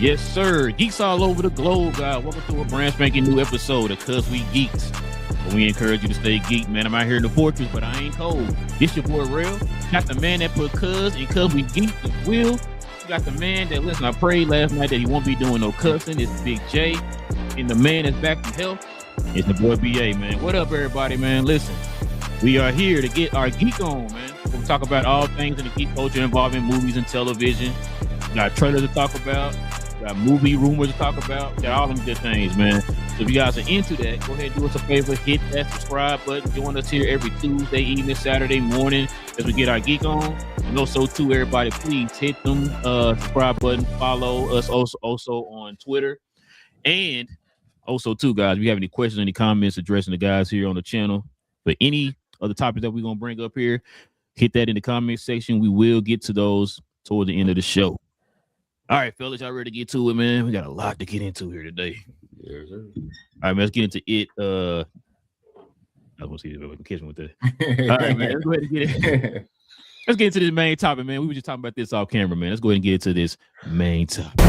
Yes, sir. Geeks all over the globe, guys. Welcome to a brand spanking new episode of Cuz We Geeks. We encourage you to stay geek, man. I'm out here in the fortress, but I ain't cold. This your boy Real. Got the man that put Cuz and Cuz We Geeks as Will. You got the man that, listen, I prayed last night that he won't be doing no cussing. It's Big J. And the man that's back to health is the boy BA, man. What up, everybody, man? Listen, we are here to get our geek on, man. We'll talk about all things in the geek culture involving movies and television. We got trailers to talk about. We got movie rumors to talk about. We got all them good things, man. So if you guys are into that, go ahead and do us a favor. Hit that subscribe button. Join us here every Tuesday evening, Saturday morning as we get our geek on. And also, too, everybody, please hit them subscribe button. Follow us also on Twitter. And also, too, guys, if you have any questions, any comments addressing the guys here on the channel for any of the topics that we're going to bring up here, hit that in the comment section. We will get to those toward the end of the show. All right, fellas, y'all ready to get to it, man? We got a lot to get into here today. Yes, sir. All right, man, let's get into it. I was going to see if I can catch me with that. All right, man, let's go ahead and get it. Let's get into this main topic, man. We were just talking about this off camera, man. Let's go ahead and get into this main topic.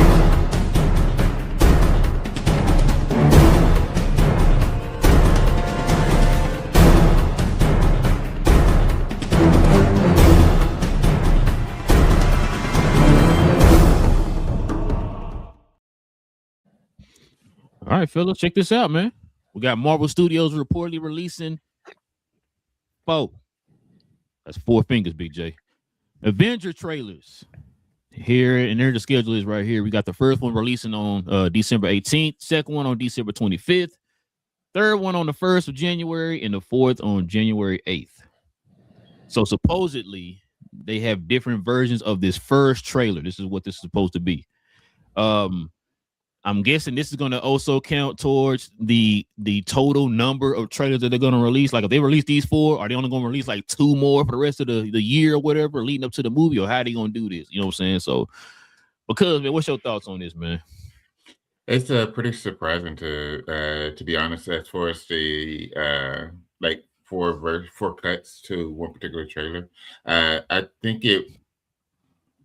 All right, fellas, check this out, man. We got Marvel Studios reportedly releasing that's 4 fingers, Big J. Avenger trailers. Here, and there the schedule is right here. We got the first one releasing on December 18th, second one on December 25th, third one on the 1st of January, and the fourth on January 8th. So supposedly, they have different versions of this first trailer. This is what this is supposed to be. I'm guessing this is going to also count towards the total number of trailers that they're going to release. Like if they release these 4, are they only going to release like 2 more for the rest of the year or whatever leading up to the movie, or how are they going to do this? You know what I'm saying? So, because, man, what's your thoughts on this, man? It's pretty surprising to be honest, as far as the like 4 cuts to one particular trailer.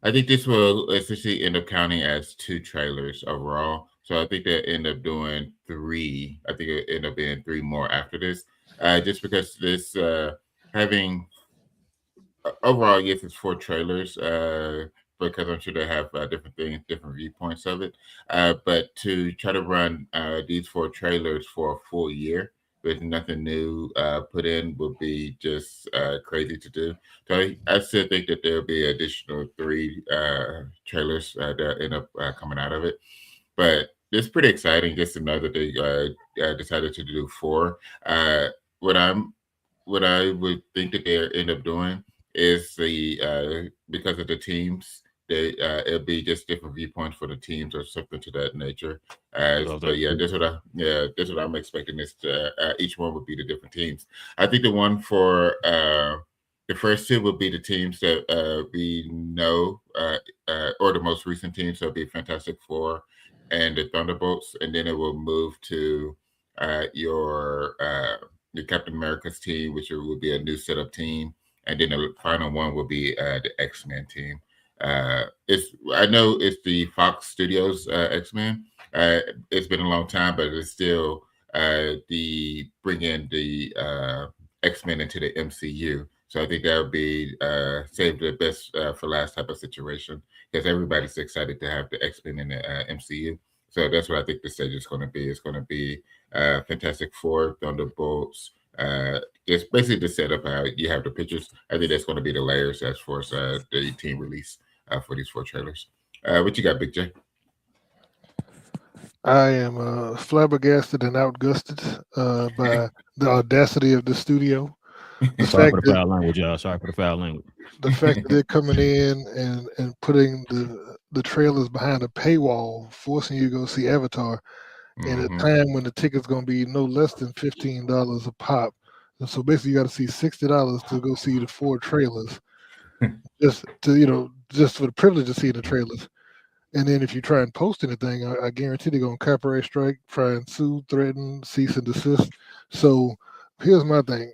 I think this will essentially end up counting as 2 trailers overall. So I think they'll end up doing 3. I think it'll end up being 3 more after this. Just because this having overall, yes, it's 4 trailers. Because I'm sure they have different things, different viewpoints of it. But to try to run these 4 trailers for a full year with nothing new put in would be just crazy to do. So I still think that there'll be additional 3 trailers that end up coming out of it. But it's pretty exciting just to know that they decided to do 4. What I would think that they end up doing is because of the teams, it'll be just different viewpoints for the teams or something to that nature. But yeah, that's what I'm expecting. Is each one would be the different teams. I think the one for the first 2 would be the teams that we know, or the most recent teams. So it'll be Fantastic Four and the Thunderbolts, and then it will move to your Captain America's team, which will be a new setup team, and then the final one will be the X-Men team. I know it's the Fox Studios X-Men. It's been a long time, but it's still the bring in the X-Men into the MCU. So I think that would be save the best for last type of situation, because everybody's excited to have the X-Men in the MCU. So that's what I think the stage is going to be. It's going to be Fantastic Four, Thunderbolts. It's basically the setup how you have the pictures. I think that's going to be the layers as far as the team release for these 4 trailers. What you got, Big J? I am flabbergasted and outgusted by the audacity of the studio. Sorry for the foul language, y'all. Sorry for the foul language. The fact that they're coming in and putting the trailers behind a paywall, forcing you to go see Avatar in a time when the ticket's going to be no less than $15 a pop. And so basically, you got to see $60 to go see the 4 trailers, just for the privilege of seeing the trailers. And then if you try and post anything, I guarantee they're going to copyright strike, try and sue, threaten, cease and desist. So here's my thing.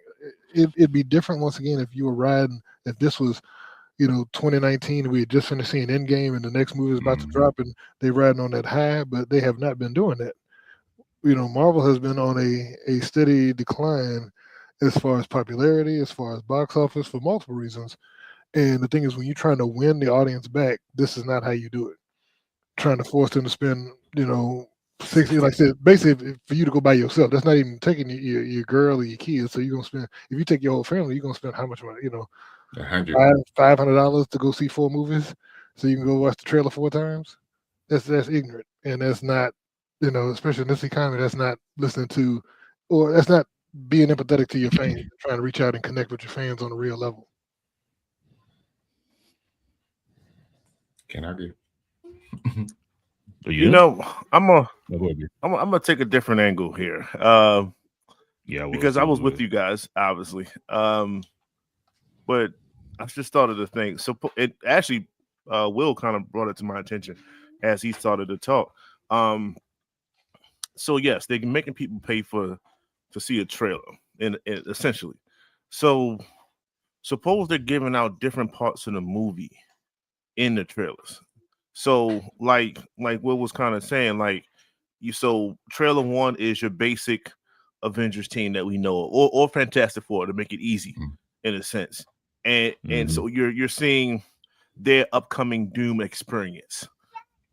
It'd be different once again if you were riding, if this was 2019, we had just finished seeing Endgame, and the next movie is about to drop, and they're riding on that high, but they have not been doing that. Marvel has been on a steady decline as far as popularity, as far as box office, for multiple reasons. And the thing is, when you're trying to win the audience back, this is not how you do it. Trying to force them to spend, 60, like I said, basically for you to go by yourself. That's not even taking your girl or your kids. So you're gonna spend, if you take your whole family, you're gonna spend how much money? $500 to go see 4 movies, so you can go watch the trailer 4 times. That's ignorant, and that's not, especially in this economy, that's not listening to, or that's not being empathetic to your fans, trying to reach out and connect with your fans on a real level. Can I do? I'm gonna take a different angle here. Because I was with you guys, obviously. But I just started to think. So it actually, Will kind of brought it to my attention as he started to talk. So yes, they're making people pay to see a trailer, and essentially. So suppose they're giving out different parts of the movie in the trailers. So like Will was kind of saying, so trailer 1 is your basic Avengers team that we know, or Fantastic Four, to make it easy in a sense. And so you're seeing their upcoming Doom experience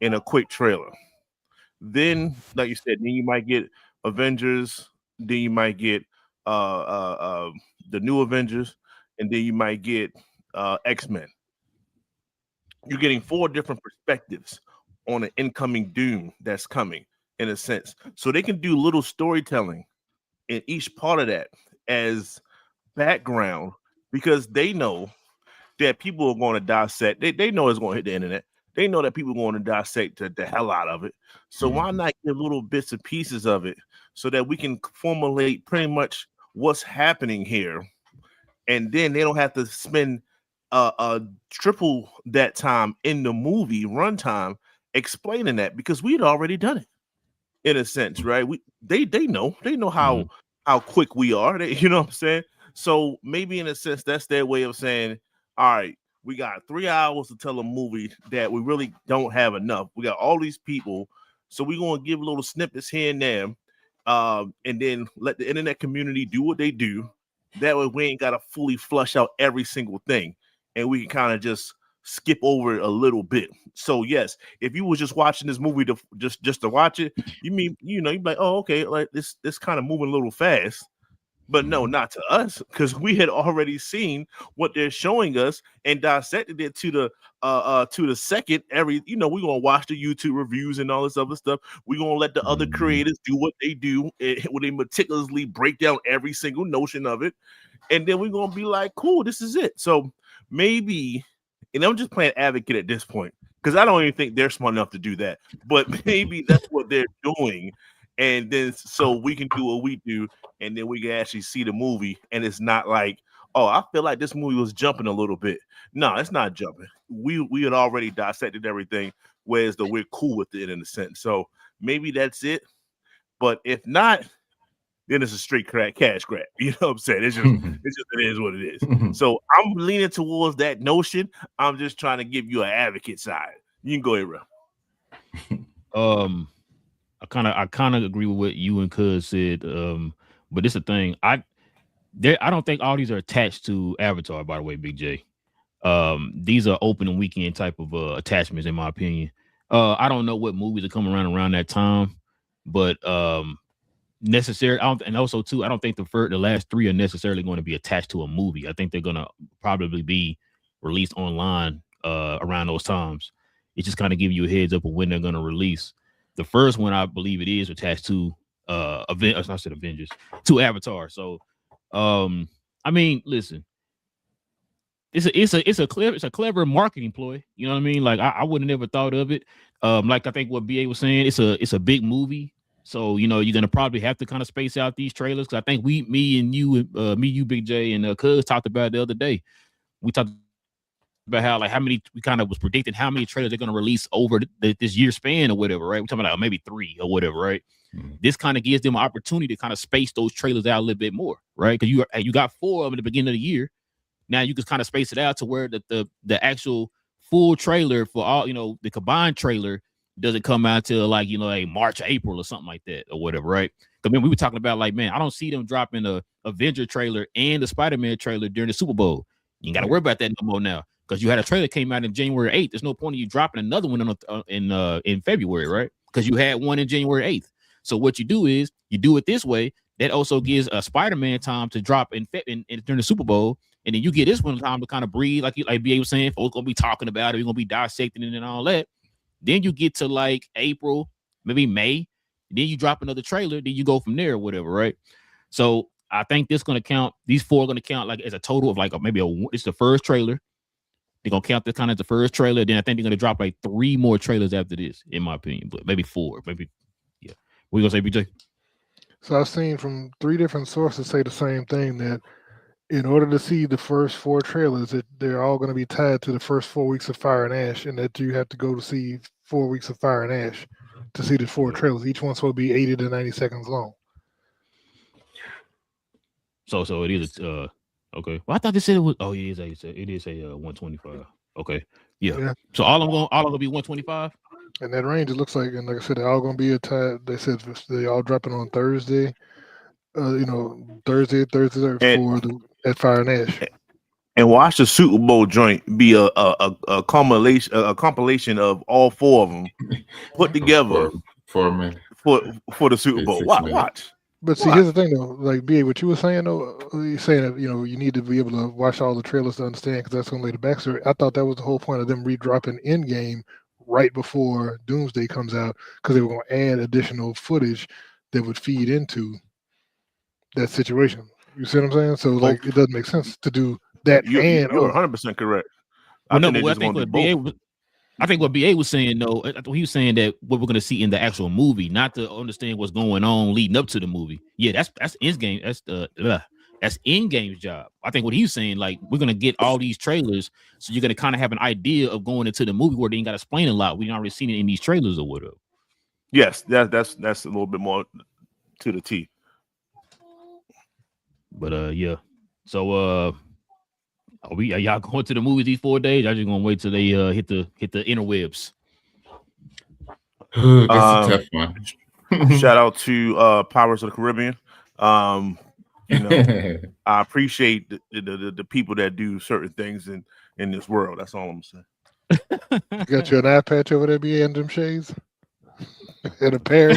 in a quick trailer. Then, like you said, then you might get Avengers, then you might get the new Avengers, and then you might get X-Men. You're getting 4 different perspectives on an incoming Doom that's coming, in a sense. So they can do little storytelling in each part of that as background, because they know that people are going to dissect. They know it's going to hit the internet. They know that people are going to dissect the hell out of it. So why not give little bits and pieces of it so that we can formulate pretty much what's happening here, and then they don't have to spend triple that time in the movie runtime explaining that, because we'd already done it in a sense, right? They know how quick we are. You know what I'm saying? So maybe in a sense that's their way of saying, all right, we got 3 hours to tell a movie that we really don't have enough. We got all these people, so we're gonna give little snippets here and there, and then let the internet community do what they do. That way we ain't gotta fully flush out every single thing, and we can kind of just skip over it a little bit. So yes, if you was just watching this movie to just to watch it, you'd be like, oh, okay, like this kind of moving a little fast. But no, not to us, because we had already seen what they're showing us and dissected it to the second. We're gonna watch the YouTube reviews and all this other stuff. We're gonna let the other creators do what they do, where they meticulously break down every single notion of it, and then we're gonna be like, cool, this is it. So maybe, and I'm just playing advocate at this point, because I don't even think they're smart enough to do that, but maybe that's what they're doing. And then so we can do what we do, and then we can actually see the movie, and it's not like, oh, I feel like this movie was jumping a little bit. No, it's not jumping. We had already dissected everything, whereas though we're cool with it in a sense. So maybe that's it. But if not, then it's a straight cash grab. You know what I'm saying? It is what it is. So I'm leaning towards that notion. I'm just trying to give you an advocate side. You can go ahead, Ro. I kind of agree with what you and Cuz said. But this is the thing. I don't think all these are attached to Avatar, by the way, Big J. These are open and weekend type of attachments, in my opinion. I don't know what movies are coming around that time, but necessary. And also too, I don't think the last 3 are necessarily going to be attached to a movie. I think they're going to probably be released online around those times. It just kind of give you a heads up of when they're going to release. The first one, I believe it is attached to Avengers, to Avatar. So, I mean, listen, it's a clever marketing ploy. You know what I mean? Like I wouldn't have never thought of it. Like I think what BA was saying, it's a big movie. So, you're going to probably have to kind of space out these trailers. Cause I think me, you, Big J, and Cuz talked about it the other day. We talked about how many, we kind of was predicting how many trailers they're going to release over this year span or whatever, right? We're talking about maybe 3 or whatever, right? This kind of gives them an opportunity to kind of space those trailers out a little bit more, right? Because you got 4 of them at the beginning of the year. now you can kind of space it out to where the actual full trailer for all, the combined trailer doesn't come out till like March, April or something like that or whatever, right? Because we were talking about like, man, I don't see them dropping a Avenger trailer and the Spider-Man trailer during the Super Bowl. You ain't got to worry about that no more now, because you had a trailer that came out in January 8th. There's no point in you dropping another one in February, right? Because you had one in January 8th. So what you do is you do it this way. That also gives a Spider-Man time to drop in during the Super Bowl, and then you get this one time to kind of breathe, like BA was saying. Folks gonna be talking about it, we're gonna be dissecting it and all that. Then you get to like April, maybe May, then you drop another trailer, then you go from there or whatever, right? So I think this gonna count. These four are gonna count like as a total of like it's the first trailer. They're gonna count this kind of the first trailer. Then I think they're gonna drop like 3 more trailers after this, in my opinion, but maybe 4, maybe. Yeah, what you gonna say, BJ? So I've seen from 3 different sources say the same thing, that in order to see the first 4 trailers, that they're all going to be tied to the first 4 weeks of Fire and Ash, and that you have to go to see 4 weeks of Fire and Ash to see the 4 trailers. Each one's supposed to be 80 to 90 seconds long. So it is okay. Well, I thought they said it was. Oh, yeah, it is a 125. Okay, yeah. So all of them gonna be 125. And that range, it looks like, and like I said, they're all going to be they said they all dropping on Thursday. Thursday at Fire and Ash. And watch the Super Bowl joint be a compilation of all 4 of them put together for the Super Bowl. Watch. But see, here's the thing though, like BA, what you were saying though, you're saying that you need to be able to watch all the trailers to understand, because that's going to lay the backstory. I thought that was the whole point of them redropping Endgame right before Doomsday comes out, because they were going to add additional footage that would feed into that situation. You see what I'm saying? So like, it doesn't make sense to do that. You're 100% correct. I think what BA was saying though, he was saying that what we're going to see in the actual movie, not to understand what's going on leading up to the movie. Yeah, that's Endgame. That's Endgame's job. I think what he's saying, like, we're going to get all these trailers, so you're going to kind of have an idea of going into the movie where they ain't got to explain a lot. We already seen it in these trailers or whatever. Yes, that's a little bit more to the T. But yeah. So are y'all going to the movies these 4 days? Y'all just gonna wait till they hit the interwebs? That's a tough one. Shout out to Pirates of the Caribbean. I appreciate the people that do certain things in this world. That's all I'm saying. You got you an eye patch over there, BA, and them shades? And a pair.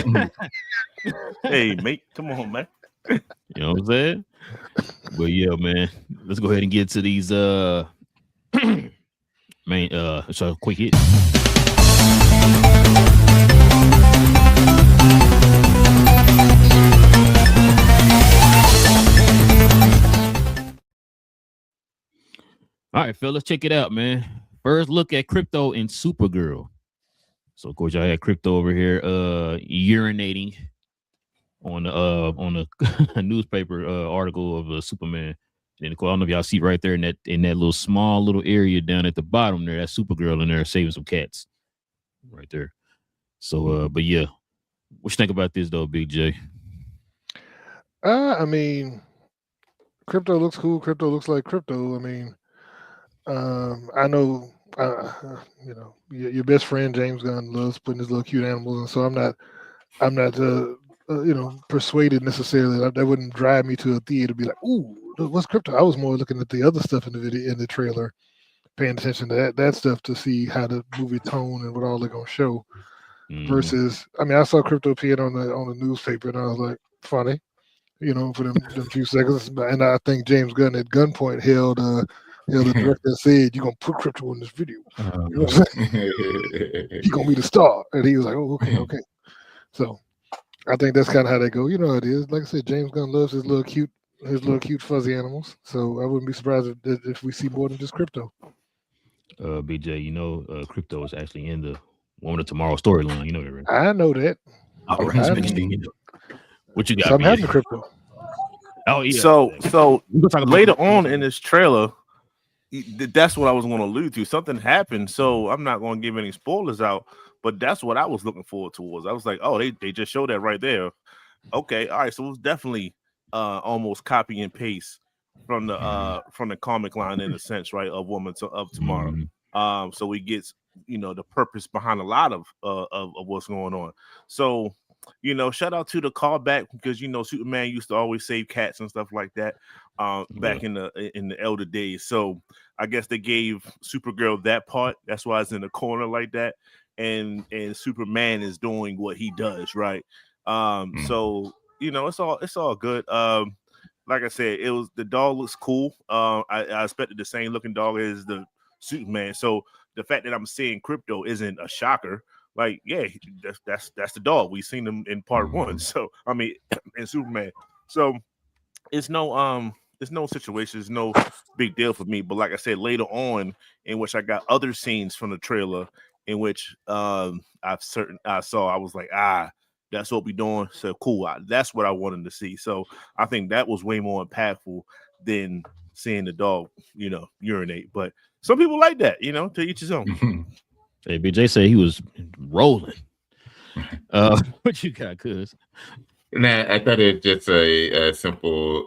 Hey, mate, come on, man. You know what I'm saying? But yeah, man, let's go ahead and get to these so quick hit. All right, fellas, check it out, man. First look at Crypto and Supergirl. So of course, I had Crypto over here urinating on the newspaper article of Superman. And of course, I don't know if y'all see right there in that little small little area down at the bottom there, that's Supergirl in there saving some cats right there. So but yeah, what you think about this though, Big J? I mean, Crypto looks cool. Crypto looks like Crypto. I mean, I know your best friend James Gunn loves putting his little cute animals, and so I'm not persuaded necessarily. That wouldn't drive me to a theater to be like, ooh, what's Crypto? I was more looking at the other stuff in the trailer, paying attention to that stuff to see how the movie tone and what all they're gonna show. Versus, I mean, I saw Crypto appear on the newspaper, and I was like, funny, for them few seconds. And I think James Gunn at gunpoint held the director and said, "You're gonna put Crypto in this video. You know what I'm saying? He's gonna be the star." And he was like, "Oh, okay." So I think that's kind of how they go. You know how it is. Like I said, James Gunn loves his little cute fuzzy animals. So I wouldn't be surprised if we see more than just Crypto. BJ, Crypto is actually in the Woman of Tomorrow storyline. You know that, right? I know that. All right. What you got? So I'm having Crypto. Oh yeah. So later on in this trailer, that's what I was going to allude to. Something happened, so I'm not going to give any spoilers out. But that's what I was looking forward towards. I was like, oh, they just showed that right there. Okay, all right. So it was definitely almost copy and paste from the comic line in a sense, right? Of Woman of Tomorrow. So we get the purpose behind a lot of what's going on. So shout out to the callback because Superman used to always save cats and stuff like that back in the elder days. So I guess they gave Supergirl that part. That's why it's in the corner like that. And Superman is doing what he does, right? So it's all good. Like I said, the dog looks cool. I expected the same looking dog as the Superman. So the fact that I'm seeing Crypto isn't a shocker. Like, yeah, that's the dog. We've seen him in part one. So I mean, in Superman. So it's no situation, it's no big deal for me. But like I said, later on, in which I got other scenes from the trailer, in which I saw, I was like, that's what we're doing. So cool. That's what I wanted to see. So I think that was way more impactful than seeing the dog, urinate. But some people like that, to each his own. Hey, BJ said he was rolling. What you got, cuz? Nah, I thought it's just a simple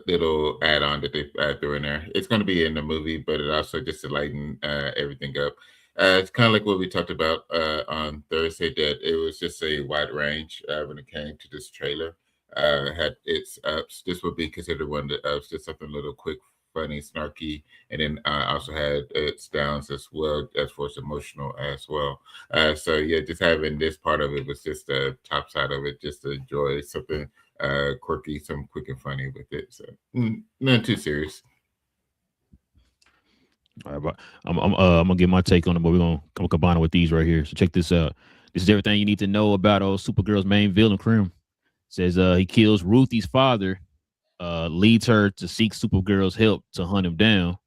little add-on that they threw in there. It's going to be in the movie, but it also just to lighten everything up. It's kind of like what we talked about on Thursday, that it was just a wide range when it came to this trailer. Had its ups. This would be considered one of the ups, just something a little quick, funny, snarky, and then also had its downs as well, as far as emotional as well. So yeah, just having this part of it was just the top side of it, just to enjoy something quirky, something quick and funny with it. So nothing too serious. All right, but I'm gonna get my take on it, but we're gonna combine it with these right here. So check this out. This is everything you need to know about Supergirl's main villain, Krim. Says he kills Ruthie's father, leads her to seek Supergirl's help to hunt him down.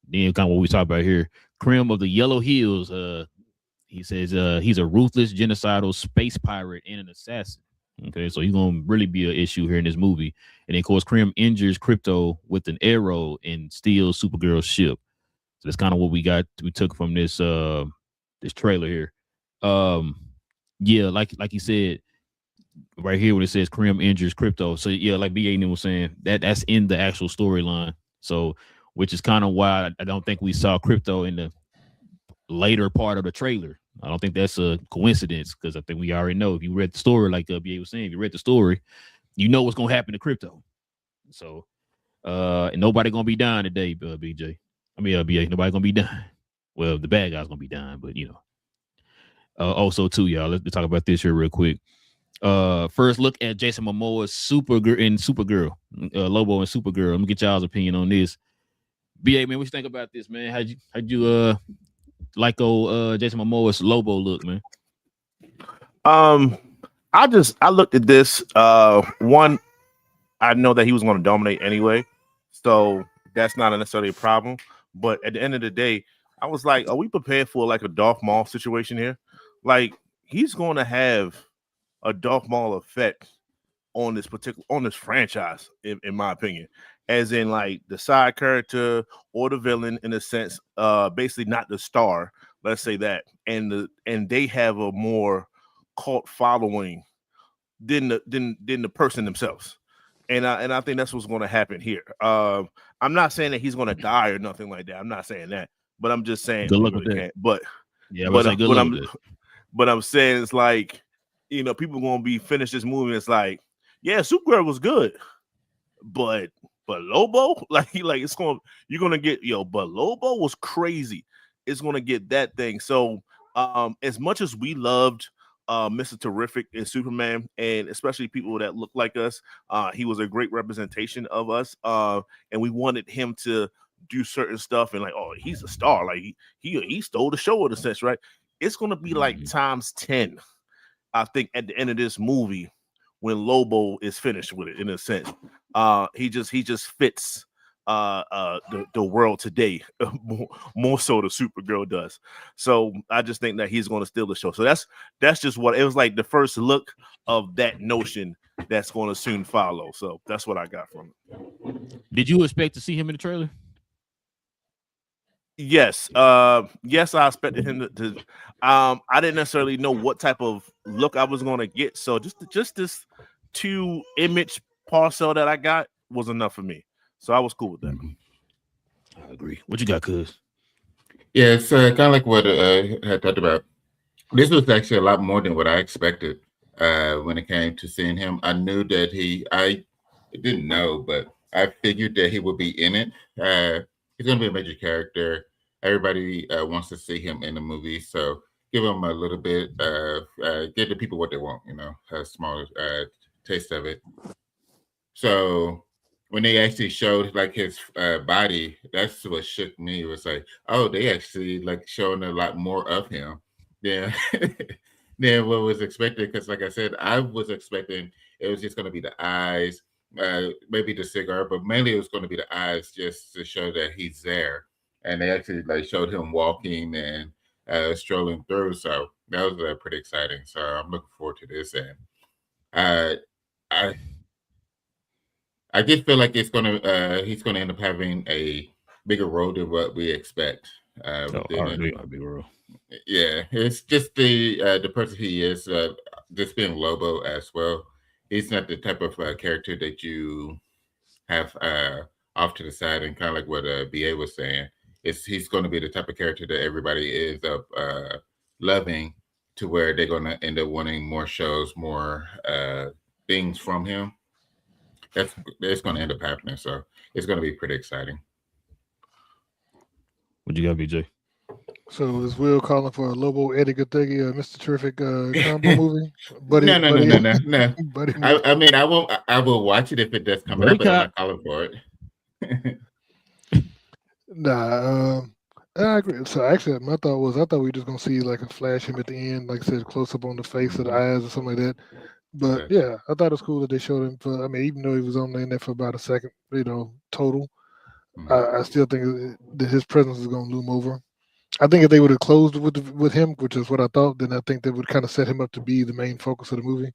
Then kind of what we talk about here. Krim of the Yellow Hills. He says he's a ruthless, genocidal space pirate and an assassin. Okay, so he's gonna really be an issue here in this movie. And then, of course, Krim injures Crypto with an arrow and steals Supergirl's ship. So that's kind of what we took from this trailer here. Yeah, like you said right here when it says Krim injures Crypto. So yeah, like BA was saying, that's in the actual storyline. So which is kind of why I don't think we saw Crypto in the later part of the trailer. I don't think that's a coincidence because I think we already know. If you read the story, like BA was saying, if you read the story, you know what's gonna happen to Crypto. So and nobody gonna be dying today, BJ. I mean, BA, nobody gonna be dying. Well, the bad guy's gonna be dying, but also too, y'all. Let's talk about this here real quick. First look at Jason Momoa's Supergirl, Lobo and Supergirl. Let me get y'all's opinion on this. BA, man, what you think about this, man? How'd you like Jason Momoa's Lobo look, man? I looked at this. One, I know that he was going to dominate anyway, so that's not necessarily a problem. But at the end of the day, I was like, are we prepared for like a Darth Maul situation here? Like, he's going to have a Darth Maul effect on this franchise, in my opinion, as in like the side character or the villain in a sense, basically not the star, let's say that, and they have a more cult following than the person themselves. And I think that's what's going to happen here. I'm not saying that he's going to die or nothing like that. I'm not saying that, but I'm just saying good luck with that. But yeah, but I'm saying it's like, people going to be finished this movie. And it's like, yeah, Supergirl was good, but Lobo, like it's going, you're going to get but Lobo was crazy. It's going to get that thing. So as much as we loved Mr. Terrific and Superman, and especially people that look like us, he was a great representation of us, and we wanted him to do certain stuff and like, oh, he's a star, like he stole the show in a sense, right? It's gonna be like times 10, I think, at the end of this movie when Lobo is finished with it, in a sense. He just fits the world today more so the Supergirl does. So I just think that he's going to steal the show. So that's just what it was like, the first look of that notion that's going to soon follow. So that's what I got from it. Did you expect to see him in the trailer? Yes. Yes, I expected him to I didn't necessarily know what type of look I was going to get. So just this 2 image parcel that I got was enough for me. So I was cool with that. I agree. What you got, cuz? Yeah, it's kind of like what I had talked about. This was actually a lot more than what I expected when it came to seeing him. I knew that I didn't know, but I figured that he would be in it. He's going to be a major character. Everybody wants to see him in the movie, so give him a little bit, give the people what they want, a small taste of it. So when they actually showed like his body, that's what shook me. It was like, oh, they actually like showing a lot more of him than than what was expected. Because like I said, I was expecting it was just going to be the eyes, maybe the cigar, but mainly it was going to be the eyes just to show that he's there. And they actually like showed him walking and strolling through. So that was pretty exciting. So I'm looking forward to this. And I I did feel like he's gonna end up having a bigger role than what we expect. Within it. A bigger role. Yeah, it's just the person he is. Just being Lobo as well. He's not the type of character that you have off to the side, and kind of like what BA was saying. He's going to be the type of character that everybody ends up loving, to where they're going to end up wanting more shows, more things from him. That's going to end up happening. So it's going to be pretty exciting. What you got, BJ? So is Will calling for a Lobo Eddie Goodtheggy, Mr. Terrific combo movie? No. I mean, I will watch it if it does come out, but I'm not calling for it. Nah, I agree. So actually, my thought was, I thought we were just gonna see like a flash him at the end, like I said, close up on the face of the eyes or something like that. But yeah, I thought it was cool that they showed him. I mean, even though he was only in there for about a second, total, I still think that his presence is gonna loom over. I think if they would have closed with him, which is what I thought, then I think that would kind of set him up to be the main focus of the movie.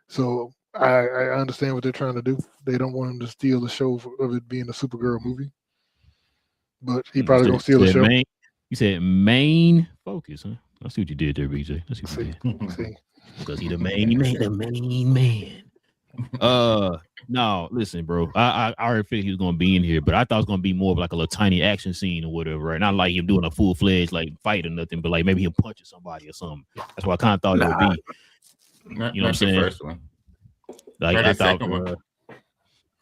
So I understand what they're trying to do. They don't want him to steal the show of it being a Supergirl movie. But he probably gonna steal the show. You said main focus, huh? I see what you did there, BJ. I see what you did. Because he the main man. No, listen, bro. I already figured he was gonna be in here, but I thought it was gonna be more of like a little tiny action scene or whatever, right? Not like him doing a full-fledged like fight or nothing, but like maybe him punching somebody or something. That's what I kind of thought it would be. You know what I'm saying? First one. Like I thought.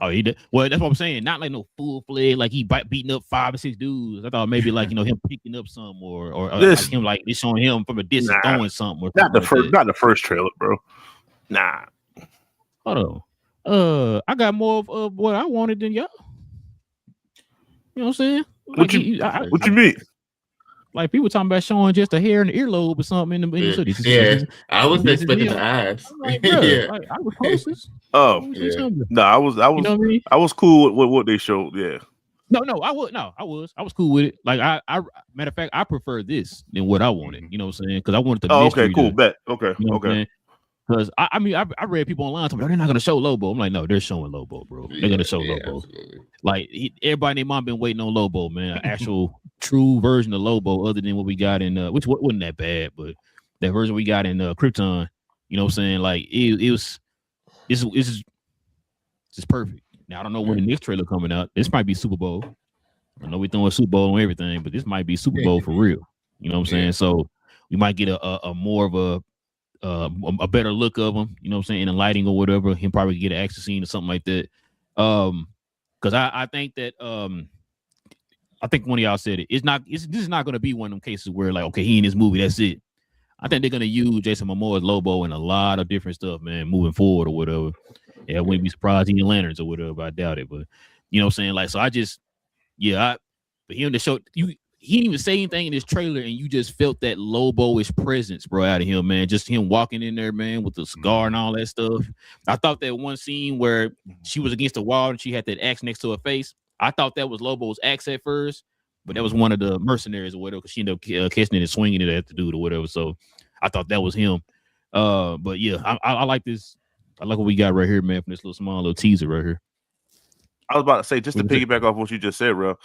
Oh, he did. Well, that's what I'm saying. Not like no full-fledged, like he beating up 5 or 6 dudes. I thought maybe like him picking up some or like him like it's showing him from a distance throwing something. Or not the first trailer, bro. Nah. Hold on. I got more of what I wanted than y'all. You know what I'm saying? Like, what you mean? Like people talking about showing just a hair and the earlobe or something in the city. Yeah, I was expecting the eyes. Like, bro, like, I was closest. Oh, yeah. No, I was. You know what I mean? I was cool with what they showed. Yeah. No, I was cool with it. Like I matter of fact, I prefer this than what I wanted. You know what I'm saying? Because I wanted the mystery. Okay, cool, bet. Okay, you know okay. Because I mean, I read people online talking, they're not gonna show Lobo. I'm like, no, they're showing Lobo, bro. They're gonna show Lobo. Absolutely. Like everybody and their mom been waiting on Lobo, man. An actual true version of Lobo, other than what we got in which wasn't that bad, but that version we got in Krypton. You know what I'm saying? Like it's perfect. Now I don't know when the next trailer coming out. This might be Super Bowl. I know we're throwing Super Bowl on everything, but this might be Super Bowl for real. You know what I'm saying? So we might get a more of a better look of him, you know what I'm saying, in the lighting or whatever. He'll probably get an action scene or something like that. Because I think that I think one of y'all said it. This is not going to be one of them cases where like, okay, he in this movie, that's it. I think they're going to use Jason Momoa's Lobo in a lot of different stuff, man, moving forward or whatever. Yeah, I wouldn't be surprised in Lanterns or whatever, but I doubt it. But you know what I'm saying? Like, so I just, but him to show he didn't even say anything in this trailer, and you just felt that Lobo-ish presence, bro, out of him, man. Just him walking in there, man, with the cigar and all that stuff. I thought that one scene where she was against the wall and she had that axe next to her face, I thought that was Lobo's axe at first, but that was one of the mercenaries or whatever, because she ended up catching it and swinging it at the dude or whatever. So I thought that was him. But yeah, I like this. I like what we got right here, man, from this little teaser right here. I was about to say, just to piggyback off what you just said, bro.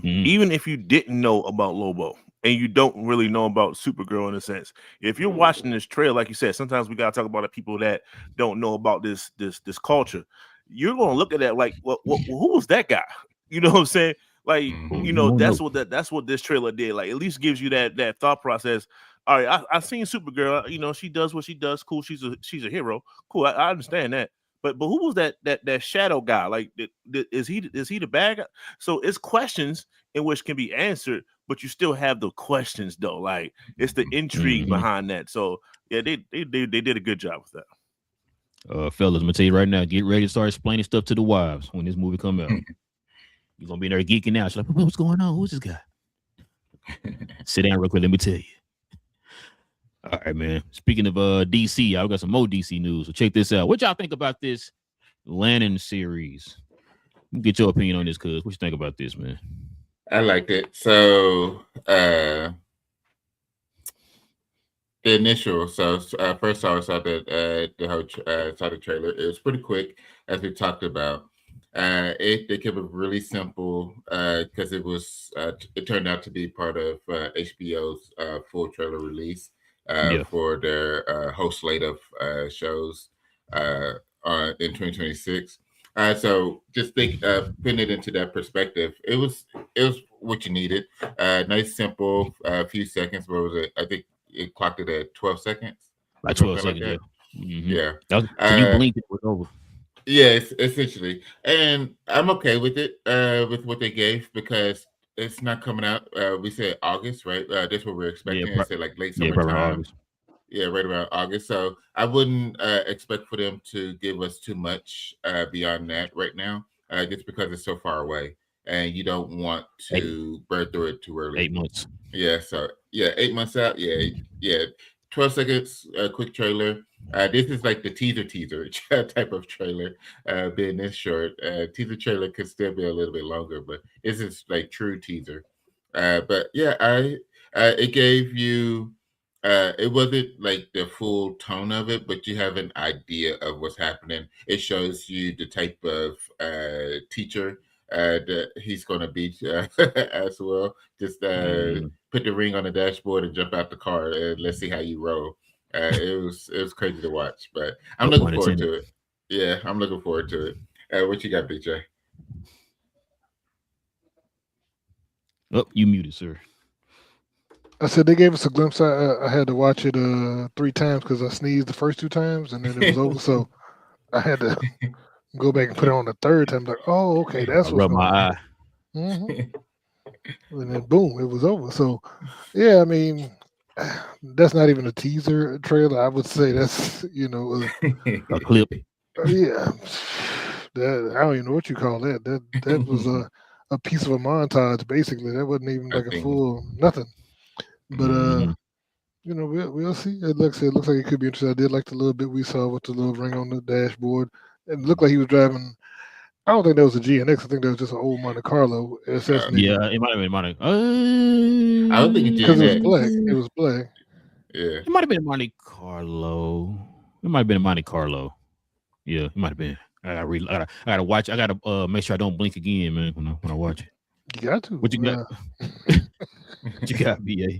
Even if you didn't know about Lobo and you don't really know about Supergirl in a sense, if you're watching this trailer, like you said, sometimes we gotta talk about the people that don't know about this culture. you're gonna look at that like, who was that guy? You know what I'm saying? Like, you know, that's what this trailer did. Like, at least gives you that thought process. All right, I've seen Supergirl. You know, she does what she does. Cool, she's a hero. Cool, I understand that. But who was that shadow guy? Like, is he the bad guy? So it's questions in which can be answered, but you still have the questions though. Like, it's the intrigue behind that. So yeah, they did a good job with that. Fellas, I'm gonna tell you right now, get ready to start explaining stuff to the wives when this movie come out. You're gonna be there geeking out. She's like, what's going on? Who's this guy? Sit down real quick, let me tell you. All right, man. Speaking of DC, I got some more DC news. So check this out. What y'all think about this Lannon series? Get your opinion on this, cuz. What you think about this, man? I liked it. So the initial, first I saw the trailer. It was pretty quick, as we talked about. They kept it really simple because it turned out to be part of HBO's full trailer release for their whole slate of shows in 2026. So just think, putting it into that perspective, it was what you needed. Nice, simple, few seconds. What was it? I think it clocked it at 12 seconds. Like 12 seconds, like yeah. So you blinked, it was over. Yes, essentially. And I'm okay with it, with what they gave, because it's not coming out. We said August, right? That's what we're expecting. I said like late summertime. Yeah, right around August. So I wouldn't expect for them to give us too much beyond that right now, just because it's so far away. And you don't want to burn through it too early. 8 months. Yeah, so 8 months out. Yeah. 12 seconds, quick trailer. This is like the teaser type of trailer, being this short. Teaser trailer could still be a little bit longer, but this is like true teaser. But yeah, it gave you, it wasn't like the full tone of it, but you have an idea of what's happening. It shows you the type of teacher that he's going to be as well. Just put the ring on the dashboard and jump out the car, and let's see how you roll. It was crazy to watch, but I'm looking forward to it. Yeah, I'm looking forward to it. What you got, BJ? Oh, you muted, sir. I said they gave us a glimpse. I had to watch it 3 times because I sneezed the first 2 times and then it was over. So I had to go back and put it on the 3rd time. Like, oh, okay, that's what's going on. And then boom, it was over. So yeah, I mean, that's not even a teaser trailer. I would say that's a clip. Yeah, I don't even know what you call that. That was a piece of a montage, basically. That wasn't even like a full nothing. But we'll see. It looks like it could be interesting. I did like the little bit we saw with the little ring on the dashboard. It looked like he was driving. I don't think that was a GNX. I think that was just an old Monte Carlo. Yeah, it might have been Monte. I don't think it's because it was black. It was black. Yeah, it might have been Monte Carlo. It might have been a Monte Carlo. Yeah, it might have been. I gotta watch. I gotta make sure I don't blink again, man. When I watch it. You got to. What you got? What you got, BA?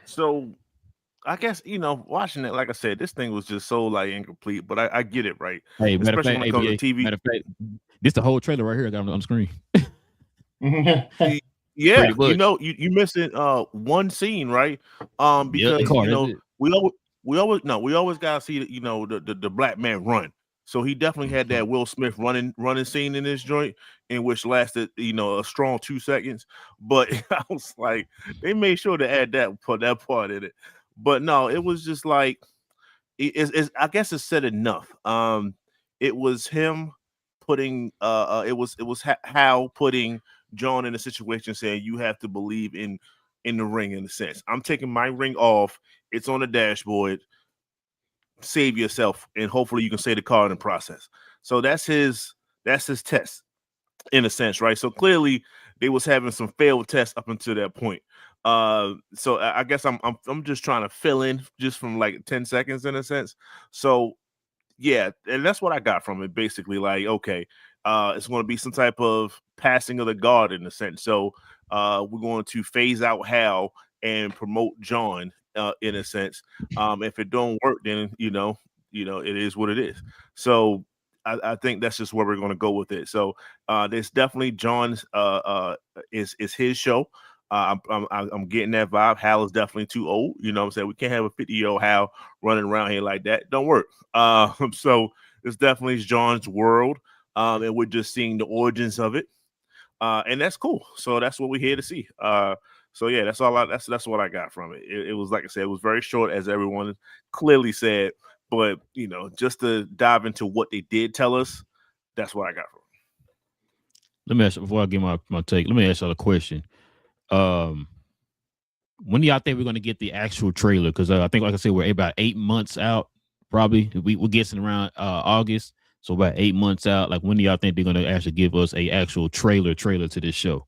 So I guess watching it, like I said, this thing was just so like incomplete, but I get it, right? Hey, especially when it comes to TV. Matter of fact, this the whole trailer right here. I got on the screen. Yeah, you missing one scene, right? Because we always gotta see the black man run. So he definitely had that Will Smith running scene in this joint, in which lasted a strong 2 seconds. But I was like, they made sure to add that part in it. But no, it was just like I guess it said enough. It was him putting it was Hal putting John in a situation, saying you have to believe in the ring. In a sense, I'm taking my ring off. It's on the dashboard. Save yourself, and hopefully you can save the car in the process. So that's his test, in a sense, right? So clearly they was having some failed tests up until that point. So I guess I'm just trying to fill in just from like 10 seconds in a sense. So yeah, and that's what I got from it. Basically, like, okay, it's going to be some type of passing of the guard in a sense. So we're going to phase out Hal and promote John in a sense. If it don't work, then it is what it is. So I think that's just where we're going to go with it. So there's definitely John's is his show. I'm getting that vibe. Hal is definitely too old. You know what I'm saying? We can't have a 50-year-old Hal running around here like that. Don't work. So it's definitely John's world. And we're just seeing the origins of it. And that's cool. So that's what we're here to see. So yeah, that's all. That's what I got from it. It was, like I said, it was very short, as everyone clearly said. But just to dive into what they did tell us, that's what I got from it. Let me ask you, before I give my take. Let me ask y'all a question. When do y'all think we're going to get the actual trailer? Because I think, like I said, we're about 8 months out. Probably we're guessing around August. So about 8 months out. Like, when do y'all think they're going to actually give us a actual trailer to this show?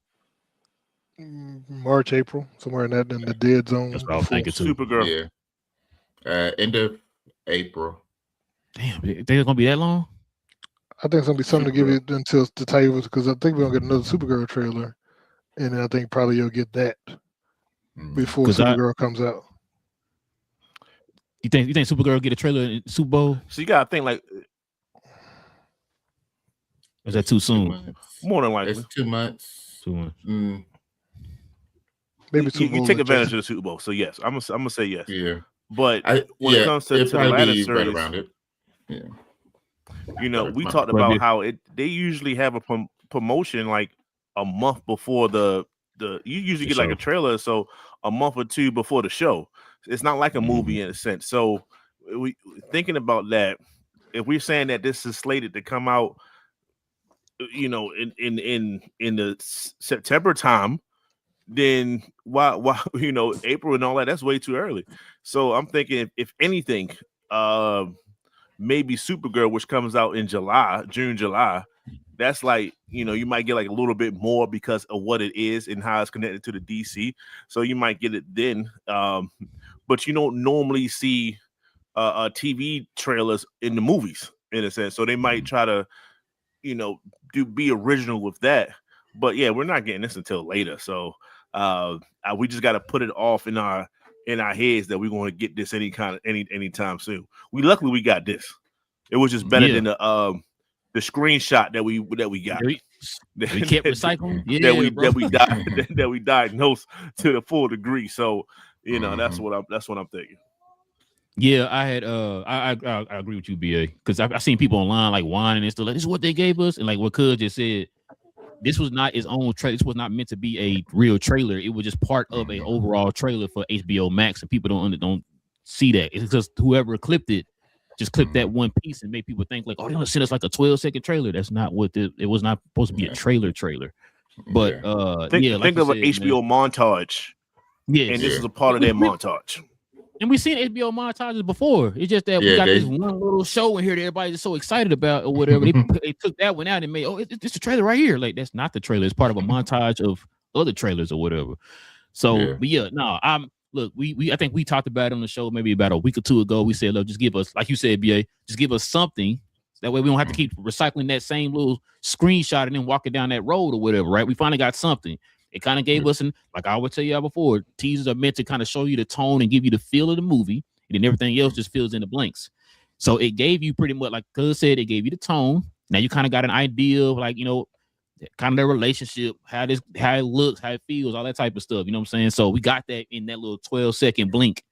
March, April, somewhere in the dead zone. That's what I was thinking too. Supergirl. Yeah. End of April. Damn, you think it's going to be that long? I think it's going to be something to give you until to tell you, because I think we're going to get another Supergirl trailer. And then I think probably you'll get that before Supergirl comes out. You think Supergirl get a trailer in Super Bowl? So you gotta think like, is that too soon? More than likely, it's 2 months. 2 months. Maybe you take advantage of the Super Bowl. So yes, I'm gonna say yes. Yeah, but when it comes to the latter series, right around it. Yeah, we talked about how they usually have a promotion like a month before the you usually get like a trailer, so a month or two before the show. It's not like a movie in a sense. So we thinking about that. If we're saying that this is slated to come out, in the September time, then why April and all that? That's way too early. So I'm thinking if anything, maybe Supergirl, which comes out in June, July. That's like, you might get like a little bit more because of what it is and how it's connected to the DC. So you might get it then. But you don't normally see TV trailers in the movies in a sense. So they might try to, be original with that. But yeah, we're not getting this until later. So we just got to put it off in our heads that we're going to get this anytime soon. Luckily we got this. It was just better than the screenshot that we got. We kept recycling. that we diagnosed to the full degree. So that's what I'm thinking. Yeah, I had I agree with you, BA, because I seen people online like whining and stuff like, this is what they gave us, and like what Cuz just said, this was not its own trailer. This was not meant to be a real trailer. It was just part of a overall trailer for HBO Max, and people don't see that. It's just whoever clipped it just clipped that one piece and made people think like, oh, they're gonna send us like a 12-second trailer. That's not what it was not supposed to be a trailer. But think of an HBO montage. Yeah, and this is a part of their montage. And we've seen HBO montages before. It's just that we got this one little show in here that everybody's just so excited about or whatever. They took that one out and made, it's a trailer right here. Like, that's not the trailer. It's part of a montage of other trailers or whatever. So, look, I think we talked about it on the show maybe about a week or two ago. We said, look, just give us, like you said, BA, just give us something. That way we don't have to keep recycling that same little screenshot and then walking down that road or whatever, right? We finally got something. It kind of gave us, like I would tell y'all before, teasers are meant to kind of show you the tone and give you the feel of the movie, and then everything else just fills in the blanks. So it gave you pretty much, like Cuz said, it gave you the tone. Now you kind of got an idea of like, kind of their relationship, how it looks, how it feels, all that type of stuff. You know what I'm saying? So we got that in that little 12-second blink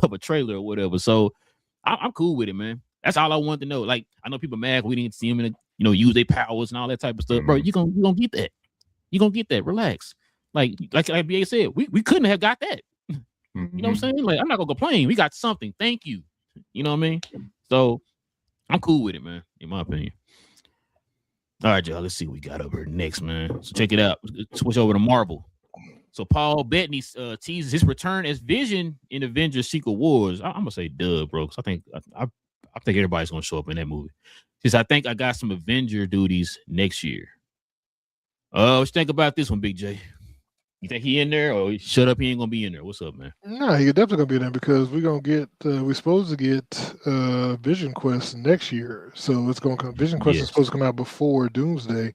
of a trailer or whatever. So I'm cool with it, man. That's all I wanted to know. Like, I know people mad we didn't see them use their powers and all that type of stuff. Bro, you gonna get that. You're gonna get that. Relax. Like BA said, we couldn't have got that. You know what I'm saying? Like, I'm not gonna complain. We got something. Thank you. You know what I mean? So I'm cool with it, man, in my opinion. All right, y'all. Let's see what we got over next, man. So check it out. Switch over to Marvel. So Paul Bettany teases his return as Vision in Avengers: Secret Wars. I'm gonna say duh, bro, because I think everybody's gonna show up in that movie. Because I think I got some Avenger duties next year. What you think about this one, Big J? You think he in there, or shut up? He ain't gonna be in there. What's up, man? No, he definitely gonna be in there because we're gonna get. We're supposed to get Vision Quest next year, so it's gonna come. Vision Quest is supposed to come out before Doomsday,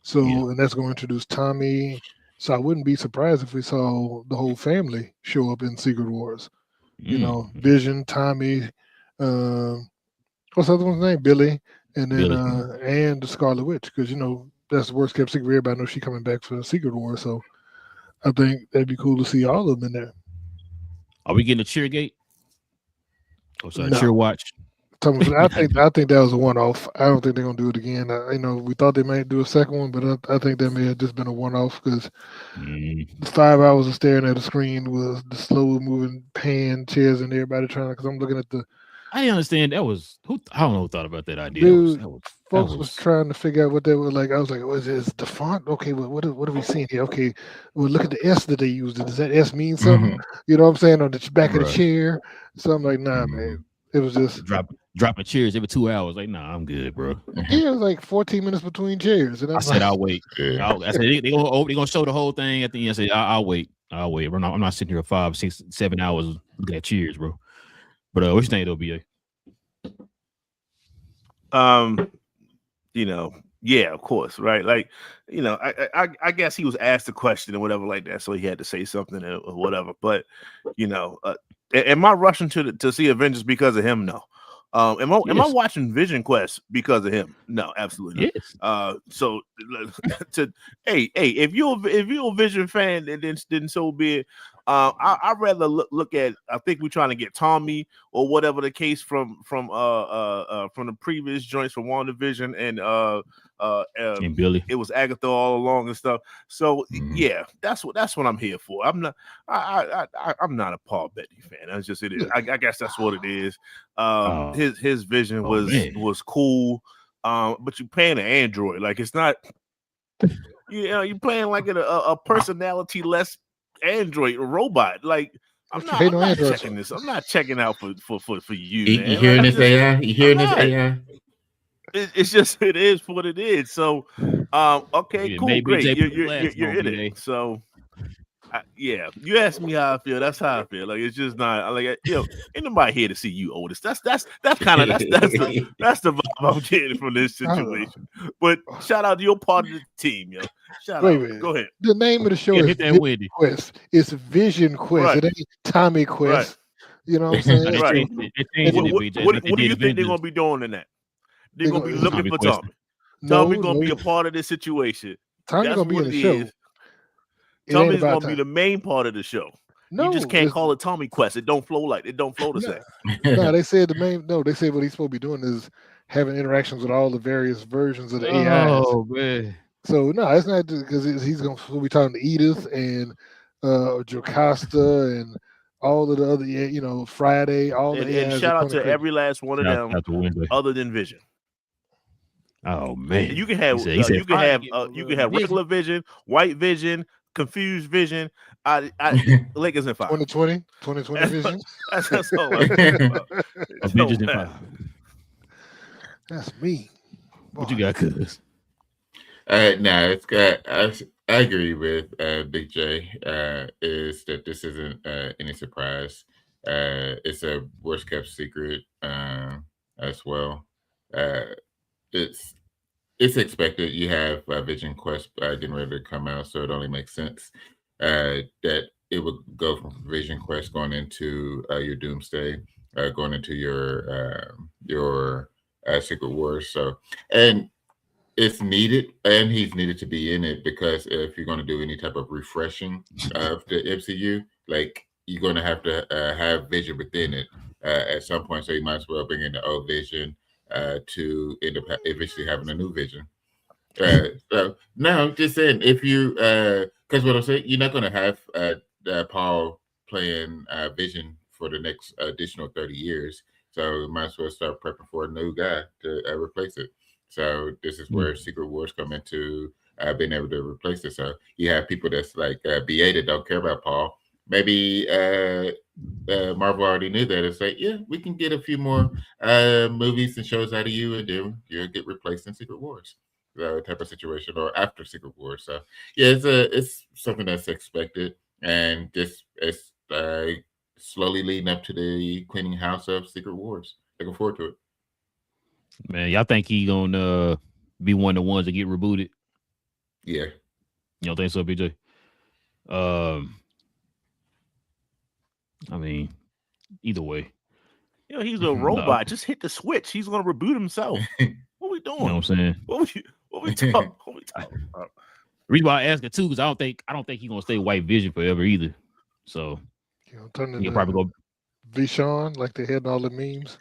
so and that's gonna introduce Tommy. So I wouldn't be surprised if we saw the whole family show up in Secret Wars. Vision, Tommy, what's the other one's name? Billy, and then Billy. and the Scarlet Witch, because that's the worst kept secret. Everybody knows she's coming back for Secret War, so I think that'd be cool to see all of them in there. Are we getting a cheer gate? Oh, sorry, No. cheer watch. I think that was a one-off. I don't think they're gonna do it again. We thought they might do a second one, but I think that may have just been a one-off because the 5 hours of staring at the screen was the slow-moving pan chairs and everybody trying. Because I'm looking at the. I didn't understand that was who. I don't know who thought about that idea. Dude, That was folks was trying to figure out what they were like. I was like, "Was it the font? Okay, what are we seeing here? Okay, well, look at the S that they used. Does that S mean something? You know what I'm saying? On the back of the chair." So I'm like, "Nah, man." It was just dropping chairs every 2 hours. Like, nah, I'm good, bro. Yeah, it was like 14 minutes between chairs, and I said, I'll wait. I said they gonna show the whole thing at the end. I said, I'll wait. I'm not sitting here 5, 6, 7 hours looking at cheers, bro. But what you think it'll be? Yeah, of course, right? Like, I guess he was asked a question or whatever like that, so he had to say something or whatever. But am I rushing to see Avengers because of him? No. Am I watching Vision Quest because of him? No, absolutely not. So if you're a Vision fan, then so be it. I'd rather look at. I think we're trying to get Tommy or whatever the case from the previous joints from WandaVision and Billy. It was Agatha all along and stuff. So yeah, that's what I'm here for. I'm not a Paul Bettany fan. That's just it is. I guess that's what it is. His vision was cool. But you're playing an android. Like, it's not. You're playing like a personality less android robot. Like, I'm not checking this. I'm not checking out for you. Man. You hearing this AI? You hearing this AI? It's just, it is what it is. So, okay, cool, great. You're in it. So, you asked me how I feel. That's how I feel. Like, it's just not like, ain't nobody here to see you, Otis. That's the vibe I'm getting from this situation. But shout out to your part of the team, yo. Shout out. Go ahead. The name of the show is Vision Quest. It's Vision Quest. Right. It ain't Tommy Quest. Right. You know what I'm saying? Right. What do you think they're gonna be doing in that? They're gonna be looking for Tommy. Tommy's gonna be a part of this situation. Tommy's gonna be in the show. Tommy's gonna be the main part of the show. No, you just can't call it Tommy Quest. It don't flow the same. No, they said they said what he's supposed to be doing is having interactions with all the various versions of the AIs. Oh man. So no, it's not because he's going to be talking to Edith and Jocasta and all of the other, Friday, all the and shout out to every last one of them, other than Vision. Oh man, you can have regular Vision, white Vision, confused Vision. Lakers in 5. 2020 Vision. That's all I'm about. Avengers in 5. That's me. Boy. What you got, cuz? No, it's got. I agree with Big J. Is that this isn't any surprise? It's a worst kept secret as well. It's expected. You have Vision Quest getting ready to come out, so it only makes sense that it would go from Vision Quest going into your Doomsday, going into your Secret Wars. So, and it's needed, and he's needed to be in it, because if you're going to do any type of refreshing of the MCU, like, you're going to have Vision within it at some point. So you might as well bring in the old Vision to end up eventually having a new Vision. So no, just saying, if you because what I'm saying, you're not going to have Paul playing Vision for the next additional 30 years. So you might as well start prepping for a new guy to replace it. So this is where Secret Wars come into being able to replace it. So you have people that's like BA that don't care about Paul. Maybe Marvel already knew that. It's like, yeah, we can get a few more movies and shows out of you, and then you'll get replaced in Secret Wars type of situation, or after Secret Wars. So yeah, it's something that's expected, and this is slowly leading up to the cleaning house of Secret Wars. Looking forward to it. Man, y'all think he gonna be one of the ones that get rebooted? Yeah. You don't think so, BJ? I mean, either way. You know, he's a robot. Just hit the switch. He's gonna reboot himself. What we doing? You know what I'm saying? What we talking about? The reason why I ask it too, because I don't think he's gonna stay White Vision forever either. So turn he'll probably go Vishon like they had all the memes.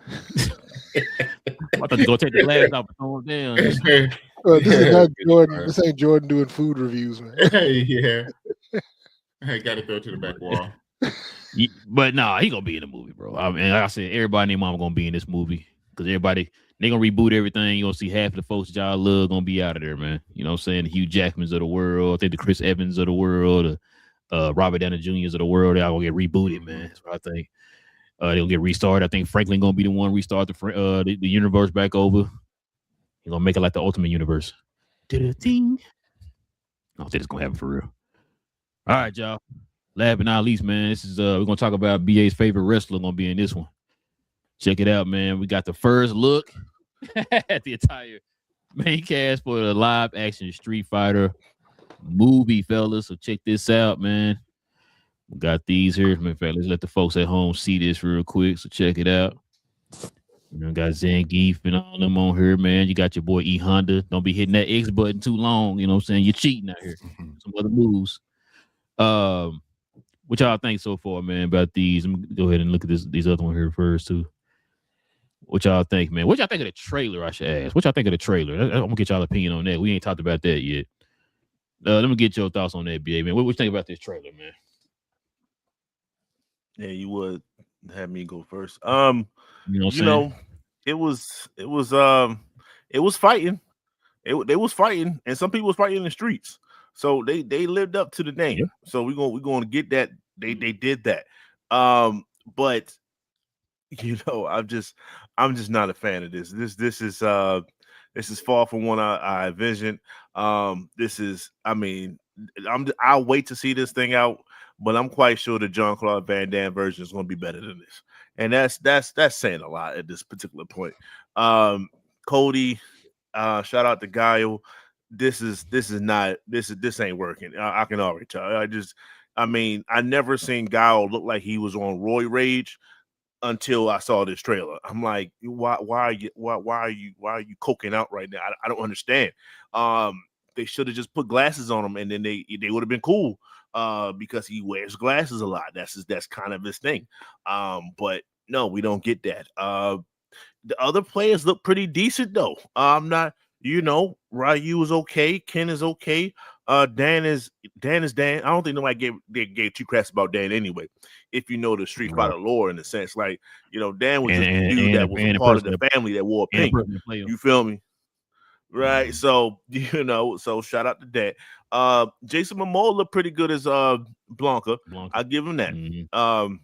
I thought you gonna take the glass off and throw him down. This is not Jordan. This ain't Jordan doing food reviews, man. Yeah. I got to go to the back wall. But nah, he gonna be in the movie, bro. I mean, like I said, everybody and their mama gonna be in this movie because they gonna reboot everything. You gonna see half of the folks that y'all love gonna be out of there, man. You know what I'm saying? The Hugh Jackmans of the world, I think the Chris Evans of the world, Robert Downey Jr.'s of the world, they all gonna get rebooted, man. That's what I think. They'll get restarted. I think Franklin gonna be the one restart the universe back over. He's gonna make it like the Ultimate Universe. Did a thing. I don't think it's gonna happen for real. All right, y'all. Last but not least, man, this is we're gonna talk about BA's favorite wrestler gonna be in this one. Check it out, man. We got the first look at the entire main cast for the live action Street Fighter movie, fellas. So check this out, man. We got these here. Man, let's let the folks at home see this real quick. So check it out. You know, got Zangief and all them on here, man. You got your boy E Honda. Don't be hitting that X button too long. You know what I'm saying? You're cheating out here. Some other moves. What y'all think so far, man, about these? Let me go ahead and look at these other one here first, too. What y'all think, man? What y'all think of the trailer, I should ask? What y'all think of the trailer? I'm going to get y'all opinion on that. We ain't talked about that yet. Let me get your thoughts on that, BA, man. What you think about this trailer, man? Yeah, you would have me go first. You know, it was fighting. They was fighting, and some people was fighting in the streets. So they lived up to the name. Yeah. So we're going to get that. They did that. But you know, I'm just not a fan of this. This is far from what I envisioned. I'll wait to see this thing out, but I'm quite sure the Jean-Claude Van Damme version is going to be better than this. And that's saying a lot at this particular point. Cody, shout out to Guile. This ain't working. I can already tell. I never seen Guile look like he was on Roy Rage until I saw this trailer. I'm like, why are you coking out right now? I don't understand. They should have just put glasses on him, and then they would have been cool. Because he wears glasses a lot. That's kind of his thing. But no, we don't get that. The other players look pretty decent though. Ryu is okay, Ken is okay. Dan is Dan. I don't think nobody gave two craps about Dan anyway. If you know the Street Fighter lore in a sense, like Dan was just a dude that was a part of the family that wore pink. You feel me? Right. So so shout out to that. Jason Momoa looked pretty good as Blanca. I'll give him that. Mm-hmm.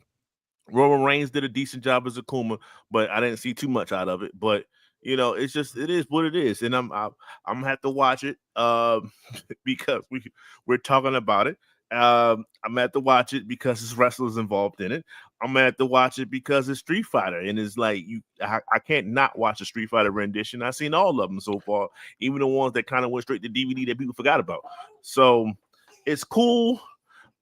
Roman Reigns did a decent job as Akuma, but I didn't see too much out of it. But it is what it is, and I'm gonna have to watch it because we're talking about it. I'm gonna have to watch it because there's wrestlers involved in it. I'm gonna have to watch it because it's Street Fighter, and it's like I can't not watch a Street Fighter rendition. I've seen all of them so far, even the ones that kind of went straight to DVD that people forgot about. So it's cool.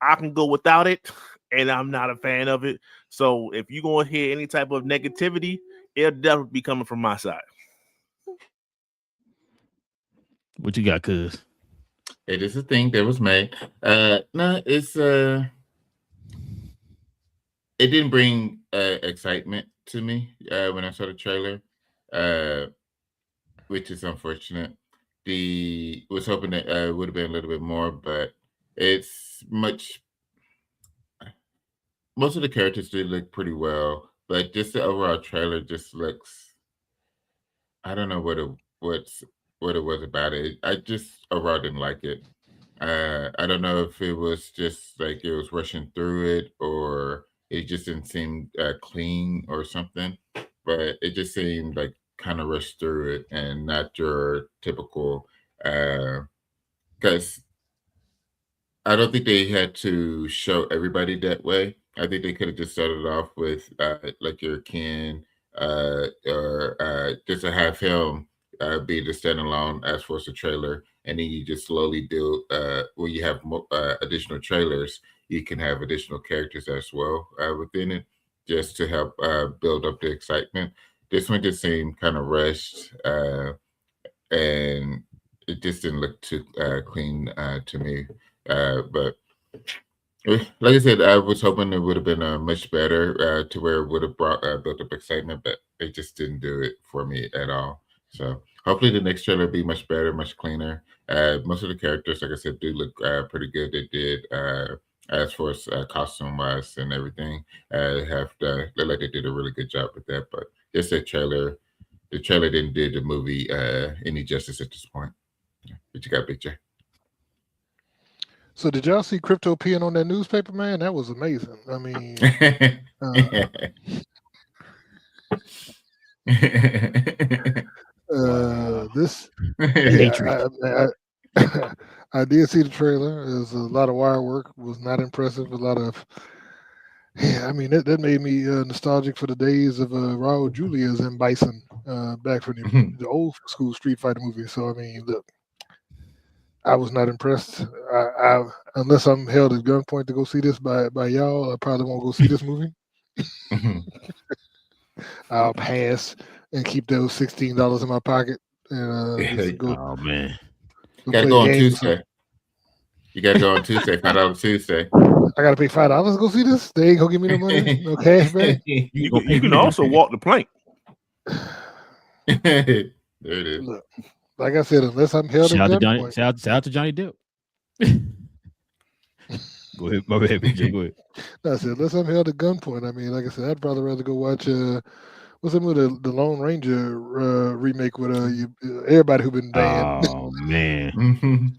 I can go without it, and I'm not a fan of it. So if you're gonna hear any type of negativity, it'll definitely be coming from my side. What you got, cuz? It is a thing that was made. No, it's it didn't bring excitement to me when I saw the trailer, which is unfortunate. Was hoping that would have been a little bit more, but it's much. Most of the characters do look pretty well, but just the overall trailer just looks. I don't know what it was about it. I just overall didn't like it. I don't know if it was just like it was rushing through it or it just didn't seem clean or something, but it just seemed like kind of rushed through it and not your typical. Because I don't think they had to show everybody that way. I think they could have just started off with like your Ken or just to have him be the standalone as for the trailer, and then you just slowly build. When you have additional trailers, you can have additional characters as well within it. just to help build up the excitement. This one just seemed kind of rushed, and it just didn't look too clean to me. But like I said, I was hoping it would have been much better to where it would have brought built up excitement, but it just didn't do it for me at all. So hopefully the next trailer will be much better, much cleaner. Most of the characters, like I said, do look pretty good. They did. As for costume wise and everything, look like they did a really good job with that. But just the trailer didn't do the movie any justice at this point. Yeah. But you got Big J. So did y'all see Crypto peeing on that newspaper, man? That was amazing. I mean, this I did see the trailer. There's a lot of wire work. Was not impressive. A lot of I mean that made me nostalgic for the days of Raul Julia's and Bison back from the old school Street Fighter movie. So I mean, look, I was not impressed. I unless I'm held at gunpoint to go see this by y'all, I probably won't go see this movie. I'll pass and keep those $16 in my pocket and go. Oh man, you gotta go on Tuesday. You gotta go on Tuesday. $5 Tuesday. I gotta pay $5 to go see this. They ain't gonna give me no money, no cash back. You can also walk the plank. There it is. Look, like I said, unless I'm held at gunpoint. Shout out to Johnny Depp. Go ahead, my bad, BJ. Go ahead. I said, unless I'm held at gunpoint. I mean, like I said, I'd probably rather go watch what's the movie, the Lone Ranger remake with everybody who been banned. Oh man,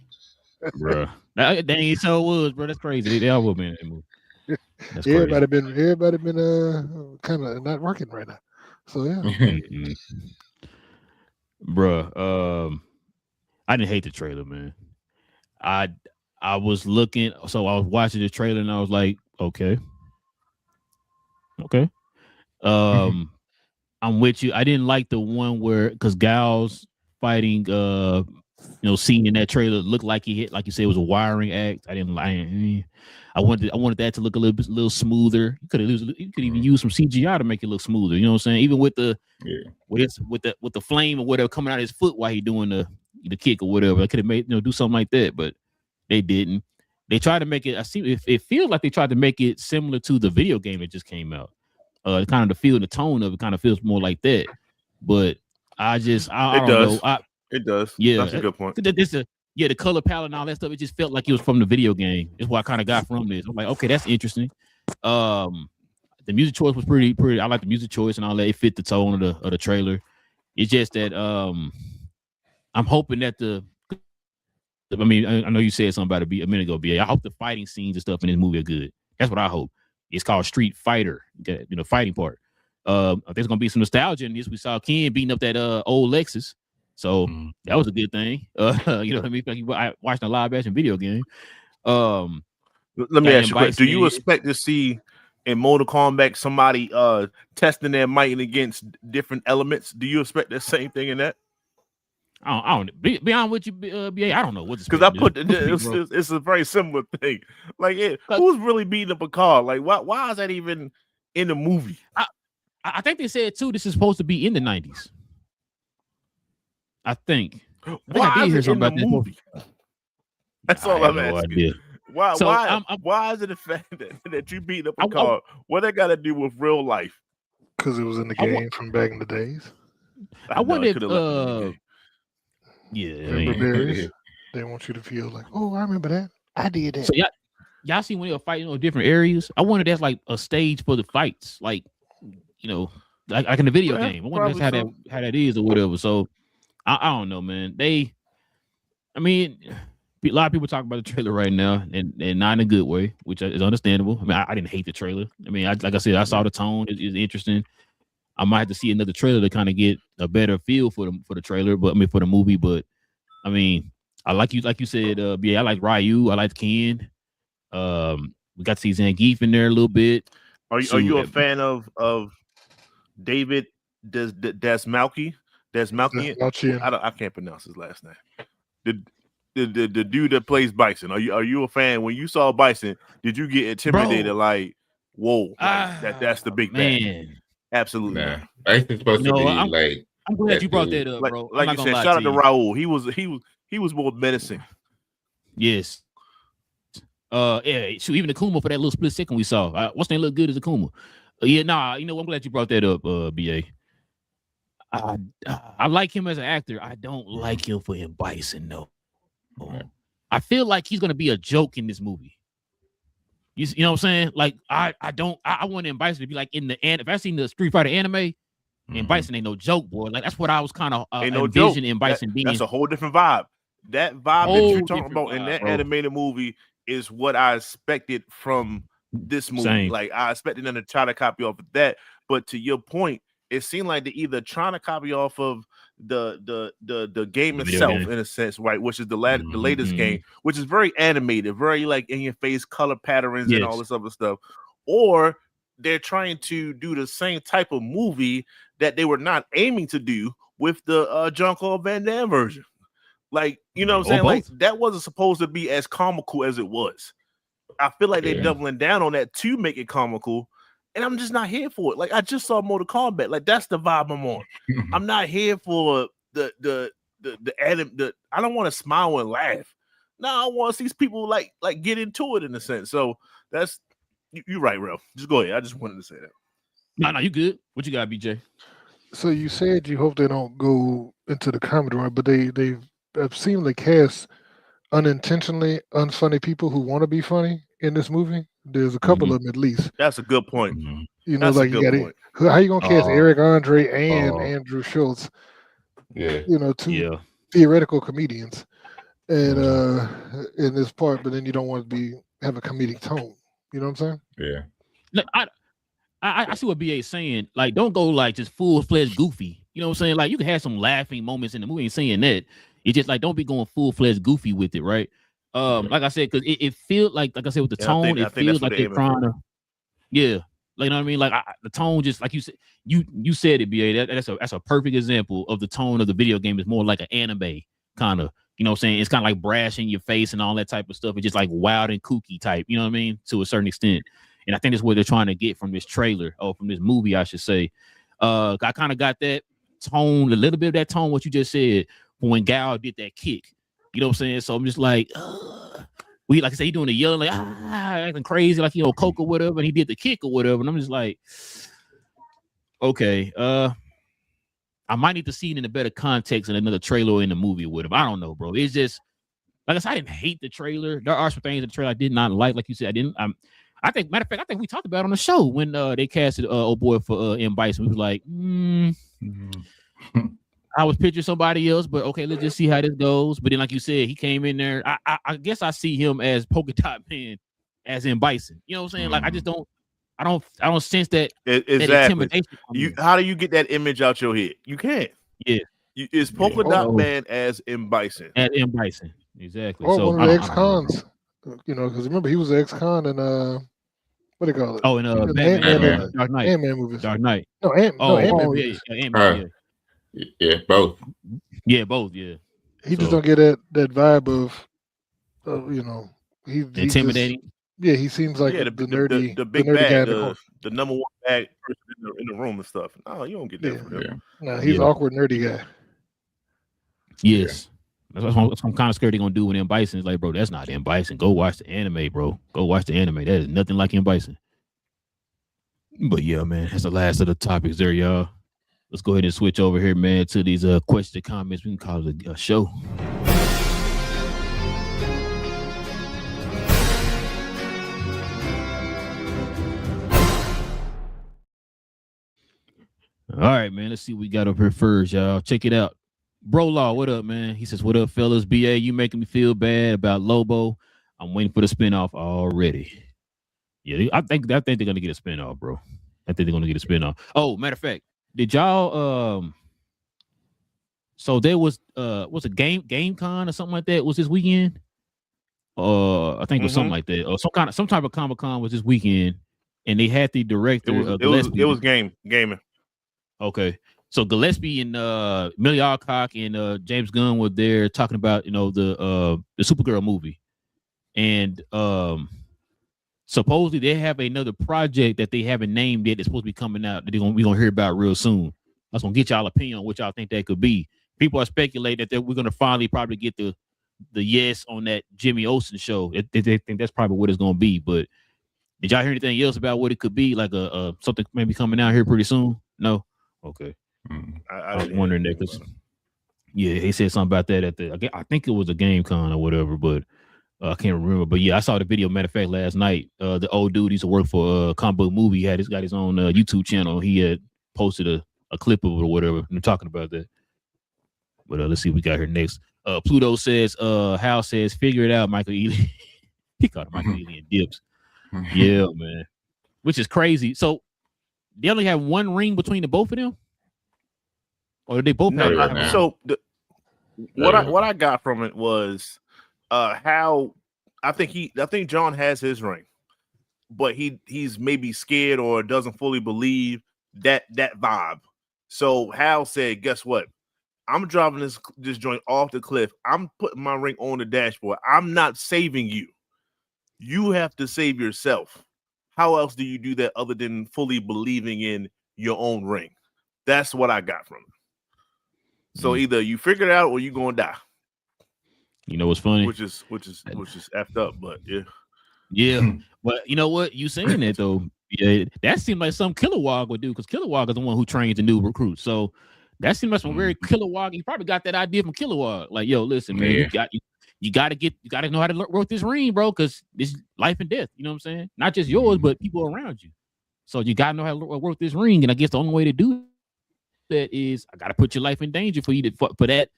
bro, dang, so was, bro. That's crazy. They all will be in that movie. That's everybody been kind of not working right now. So yeah, bro. I didn't hate the trailer, man. I was looking, so I was watching the trailer and I was like, okay. I'm with you. I didn't like the one where because Gal's fighting scene in that trailer looked like he hit, like you said, it was a wiring act. I didn't like. I wanted that to look a little smoother. You could even use some CGI to make it look smoother. You know what I'm saying? Even with the with the flame or whatever coming out of his foot while he doing the kick or whatever. I could have made do something like that, but they didn't. They tried to make it. I see. It feels like they tried to make it similar to the video game that just came out. Kind of the feel and the tone of it kind of feels more like that. But I don't know. It does. Yeah, that's a good point. The color palette and all that stuff. It just felt like it was from the video game. That's what I kind of got from this. I'm like, okay, that's interesting. The music choice was pretty. I like the music choice and all that. It fit the tone of the trailer. It's just that I'm hoping that I mean, I know you said something about it a minute ago, BA. I hope the fighting scenes and stuff in this movie are good. That's what I hope. It's called Street Fighter, fighting part. I think there's gonna be some nostalgia in this. We saw Ken beating up that old Lexus, so that was a good thing. You know what I mean? Like watching a live action video game. Let me ask you, do you expect to see in Mortal Kombat somebody testing their might against different elements? Do you expect the same thing in that? I don't be honest with you, BA. I don't know what's because I put it's a very similar thing. Like, who's really beating up a car? Like, why is that even in the movie? I think they said too. This is supposed to be in the 90s. I think. Why I did hear something about the movie? That's all I'm asking. Idea. Why is it the fact that you beat up a car? What that got to do with real life? Because it was in the game from back in the days. I wonder if. Yeah, they want you to feel like, oh, I remember that. I did that. So y'all see when they were fighting different areas. I wonder that's like a stage for the fights, like like in the video game. I wonder that's how that is or whatever. So I don't know, man. A lot of people talk about the trailer right now, and not in a good way, which is understandable. I mean, I didn't hate the trailer. I mean, like I said, I saw the tone. It's interesting. I might have to see another trailer to kind of get a better feel for the trailer, for the movie. But I mean, I like you said, I like Ryu, I like Ken. We got to see Zangief in there a little bit. Are you a fan of David Desmalki? I can't pronounce his last name. The dude that plays Bison. Are you a fan? When you saw Bison, did you get intimidated? Bro. Like, whoa, like, that's the big man. bad. Absolutely. Nah, Ice is supposed to be like. I'm glad you brought that up, like, bro. Like you said, shout out to Raul. He was more menacing. Yes. Yeah, shoot, even Akuma for that little split second we saw. What's name look good as Akuma? Yeah, nah, you know, I'm glad you brought that up, BA. I like him as an actor. I don't like him for M. Bison, though. I feel like he's gonna be a joke in this movie. You know what I'm saying? Like, I want M. Bison to be like in the if I seen the Street Fighter anime, M. Bison ain't no joke, boy. Like, that's what I was kind of envisioning M. Bison being. That's a whole different vibe. That vibe that you're talking about in that animated movie is what I expected from this movie. Same. Like, I expected them to try to copy off of that. But to your point, it seemed like they're either trying to copy off of the game itself in a sense, right? Which is the latest game, which is very animated, very like in your face color patterns and all this other stuff, or they're trying to do the same type of movie that they were not aiming to do with the Jean-Claude Van Damme version. Like, you know what I'm saying? Like, that wasn't supposed to be as comical as it was. I feel like they're doubling down on that to make it comical. And I'm just not here for it. Like, I just saw Mortal Kombat. Like, that's the vibe I'm on. I'm not here for the I don't want to smile and laugh. No, I want to see people like get into it in a sense. So that's you're right, Ralph. Just go ahead. I just wanted to say that. No, you good. What you got, BJ? So you said you hope they don't go into the comedy right, but they've seemingly cast unintentionally unfunny people who want to be funny in this movie. There's a couple of them at least. That's a good point. You know, like you got it. How you gonna cast Eric Andre and Andrew Schultz? Yeah, you know, two theoretical comedians, and in this part, but then you don't want to have a comedic tone. You know what I'm saying? Yeah. Look, I see what BA is saying. Like, don't go like just full-fledged goofy. You know what I'm saying? Like, you can have some laughing moments in the movie. Ain't saying that. It's just like, don't be going full-fledged goofy with it, right? Like I said, because it feels like I said, with the tone, it feels like they're trying to, like, you know what I mean? Like, the tone, just like you said, you said it, BA. That's a perfect example of the tone of the video game. Is more like an anime kind of, you know what I'm saying? It's kind of like brash in your face and all that type of stuff. It's just like wild and kooky type, you know what I mean? To a certain extent. And I think that's what they're trying to get from this trailer, or from this movie, I should say. I kind of got that tone, a little bit of that tone, what you just said, when Gal did that kick. You know what I'm saying? So I'm just like, like I said, he doing the yelling, like, acting crazy, like, you know, Coke or whatever, and he did the kick or whatever. And I'm just like, okay, I might need to see it in a better context in another trailer or in the movie or whatever. I don't know, bro. It's just, like I said, I didn't hate the trailer. There are some things in the trailer I did not like you said. I think, matter of fact, I think we talked about it on the show when they casted old boy for M. Bison. We was like, I was picturing somebody else, but okay, let's just see how this goes. But then, like you said, he came in there. I guess I see him as Polka Dot Man, as in Bison. You know what I'm saying? Like, I just don't. I don't sense that. Exactly. That intimidation. How do you get that image out your head? You can't. Yeah. It's Polka Dot Man as M. Bison. As M. Bison. Exactly. Or so one of the ex-cons. You know, because remember he was an ex-con in what do you call it? Oh, in Batman, Dark Knight. Ant-Man movies. Dark Knight. No, Ant-Man movies. Ant-Man, yeah, both. Yeah, both. Yeah. He just don't get that vibe of you know, he intimidating. He seems like the nerdy, the big bag, the number one bag person in the room and stuff. No, you don't get that from him. No, he's an awkward nerdy guy. Yes. That's what I'm kind of scared they're gonna do with M. Bison. It's like, bro, that's not M. Bison. Go watch the anime, bro. Go watch the anime. That is nothing like M. Bison. But yeah, man, that's the last of the topics there, y'all. Let's go ahead and switch over here, man, to these questions and comments. We can call it a show. All right, man. Let's see what we got up here first, y'all. Check it out. Bro Law, what up, man? He says, what up, fellas? BA, you making me feel bad about Lobo. I'm waiting for the spinoff already. Yeah, I think they're gonna get a spinoff, bro. I think they're gonna get a spinoff. Oh, matter of fact, did y'all so there was what's a GameCon or something like that was this weekend? I think it was something like that. Or some type of Comic-Con was this weekend, and they had the director. It was gaming. Okay. So Gillespie and Millie Alcock and James Gunn were there talking about, you know, the Supergirl movie. And supposedly they have another project that they haven't named yet. That's supposed to be coming out that we're gonna hear about real soon. I was gonna get y'all opinion on what y'all think that could be. People are speculating that we're gonna finally probably get the yes on that Jimmy Olsen show. They think that's probably what it's gonna be. But did y'all hear anything else about what it could be? Like a something maybe coming out here pretty soon? No. Okay. I was wondering that because he said something about that at I think it was a game con or whatever, but I can't remember. But yeah, I saw the video. Matter of fact, last night, the old dude used to work for Comic Book Movie. He's got his own YouTube channel. He had posted a clip of it or whatever, and talking about that. But let's see what we got here next. Pluto says, Hal says, figure it out, Michael Ealy. He called him Michael Ealy and Dips. Yeah, man. Which is crazy. So they only have one ring between the both of them? Or they both have so what I got from it was how I think John has his ring, but he's maybe scared or doesn't fully believe that vibe. So Hal said, guess what? I'm driving this joint off the cliff. I'm putting my ring on the dashboard. I'm not saving you. You have to save yourself. How else do you do that other than fully believing in your own ring? That's what I got from it. So either you figure it out or you're gonna die. You know what's funny? Which is effed up, but yeah. Yeah. But you know what? You saying that though, yeah, that seemed like some Kilowog would do, because Kilowog is the one who trains the new recruits. So that seems like some very Kilowog. He probably got that idea from Kilowog. Like, yo, listen, man, you gotta know how to work this ring, bro, because it's life and death. You know what I'm saying? Not just yours, but people around you. So you gotta know how to work this ring. And I guess the only way to do that is I gotta put your life in danger for you to for that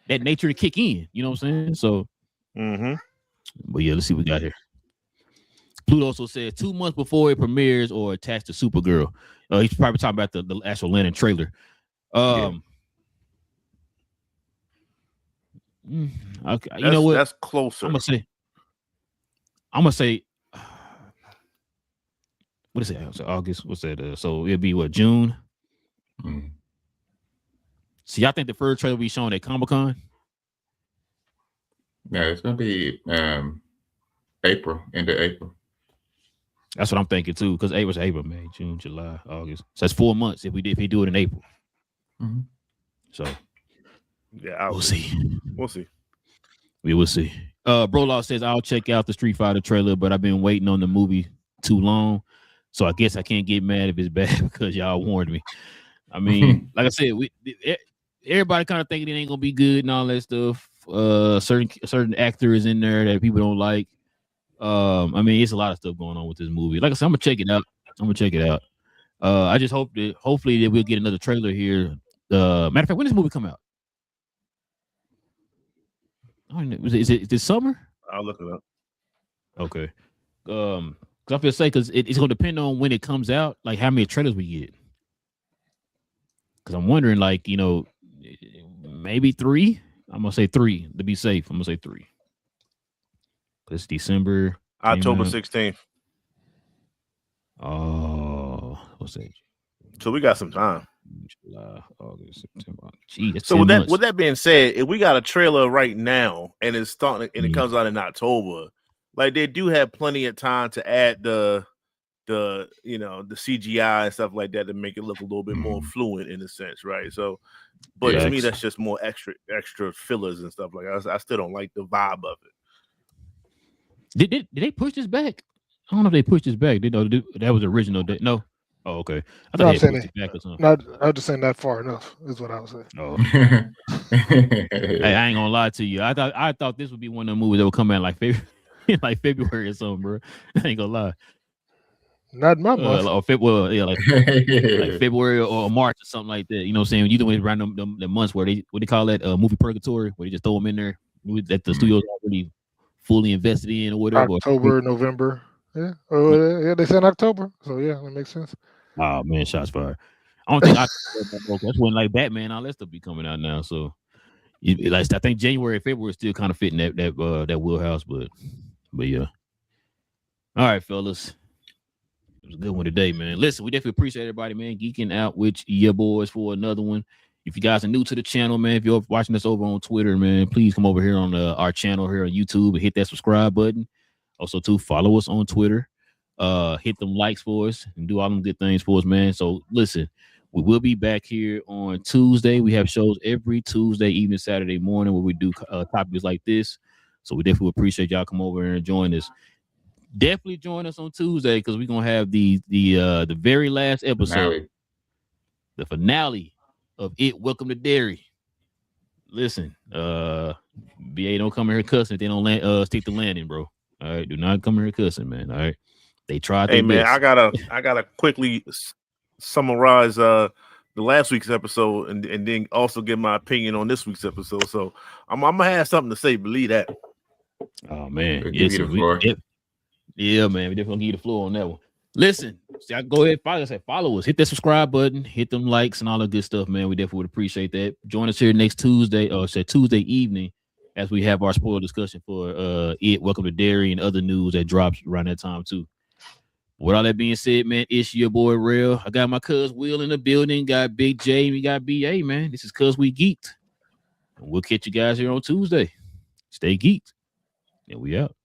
nature to kick in. You know what I'm saying? So but yeah, let's see what we got here. Pluto also says 2 months before it premieres or attached to Supergirl. He's probably talking about the actual Lennon trailer. Okay, you know what? That's closer. I'm gonna say what is it? So August. What's that? So it'll be what, June? So y'all think the first trailer will be shown at Comic-Con? Yeah, it's gonna be April, end of April. That's what I'm thinking too, because April, May, June, July, August. So that's 4 months if he do it in April. So yeah, we'll see. We will see. Brolaw says I'll check out the Street Fighter trailer, but I've been waiting on the movie too long, so I guess I can't get mad if it's bad because y'all warned me. I mean, like I said, everybody kind of thinking it ain't gonna be good and all that stuff. Certain actor is in there that people don't like. I mean, it's a lot of stuff going on with this movie. Like I said, I'm gonna check it out. I just hopefully that we'll get another trailer here. Matter of fact, when does this movie come out? Is it this summer? I'll look it up. Okay. Because I feel say because it's gonna depend on when it comes out, like how many trailers we get. Because I'm wondering, like, you know, maybe 3. I'm gonna say 3 to be safe. I'm gonna say 3. It's December, October 16th. Oh, what's that? So we got some time. July, August, September. Gee, that's so with that being said, if we got a trailer right now and it's starting and it comes out in October, like they do have plenty of time to add the CGI and stuff like that to make it look a little bit more fluent in a sense, right? So, but to me, that's just more extra fillers and stuff like that. I still don't like the vibe of it. Did they push this back? I don't know if they pushed this back. That was original. No. Oh, okay. I thought they pushed it back or something. I was just saying not far enough is what I was saying. Oh. Hey, I ain't gonna lie to you. I thought this would be one of the movies that would come out like February or something, bro. I ain't gonna lie. Not in my month. Like February or March or something like that. You know what I'm saying? You doing around the months where they call that movie purgatory, where they just throw them in there that the studio's already fully invested in or whatever. October, November. Yeah. Oh, yeah, they said October. So yeah, that makes sense. Oh man, shots fired. I don't think that's when like Batman, all that stuff be coming out now. So I think January, February is still kind of fitting that wheelhouse, but yeah. All right, fellas. It was a good one today, man. Listen, we definitely appreciate everybody, man, geeking out with your boys for another one. If you guys are new to the channel, man, if you're watching us over on Twitter, man, please come over here on our channel here on YouTube and hit that subscribe button. Also, too, follow us on Twitter. hit them likes for us and do all them good things for us, man. So listen, we will be back here on Tuesday. We have shows every Tuesday evening, Saturday morning where we do topics like this. So we definitely appreciate y'all come over and join us. Definitely join us on Tuesday because we're gonna have the very last episode, the finale of It. Welcome to Derry. Listen, BA don't come here cussing if they don't stick the landing, bro. All right, do not come here cussing, man. All right, they tried. Hey, man, best. I gotta quickly summarize the last week's episode and then also give my opinion on this week's episode. So I'm gonna have something to say. Believe that. Oh man, yes, yeah, man, we definitely give you the floor on that one. Listen, go ahead, follow us, hit that subscribe button, hit them likes and all the good stuff, man. We definitely would appreciate that. Join us here next Tuesday, or Tuesday evening, as we have our spoiler discussion for It. Welcome to Derry and other news that drops around that time too. With all that being said, man, it's your boy Real. I got my cuz Will in the building, got Big J, we got BA, man. This is Cuz We Geek'd. And we'll catch you guys here on Tuesday. Stay geeked. And we out.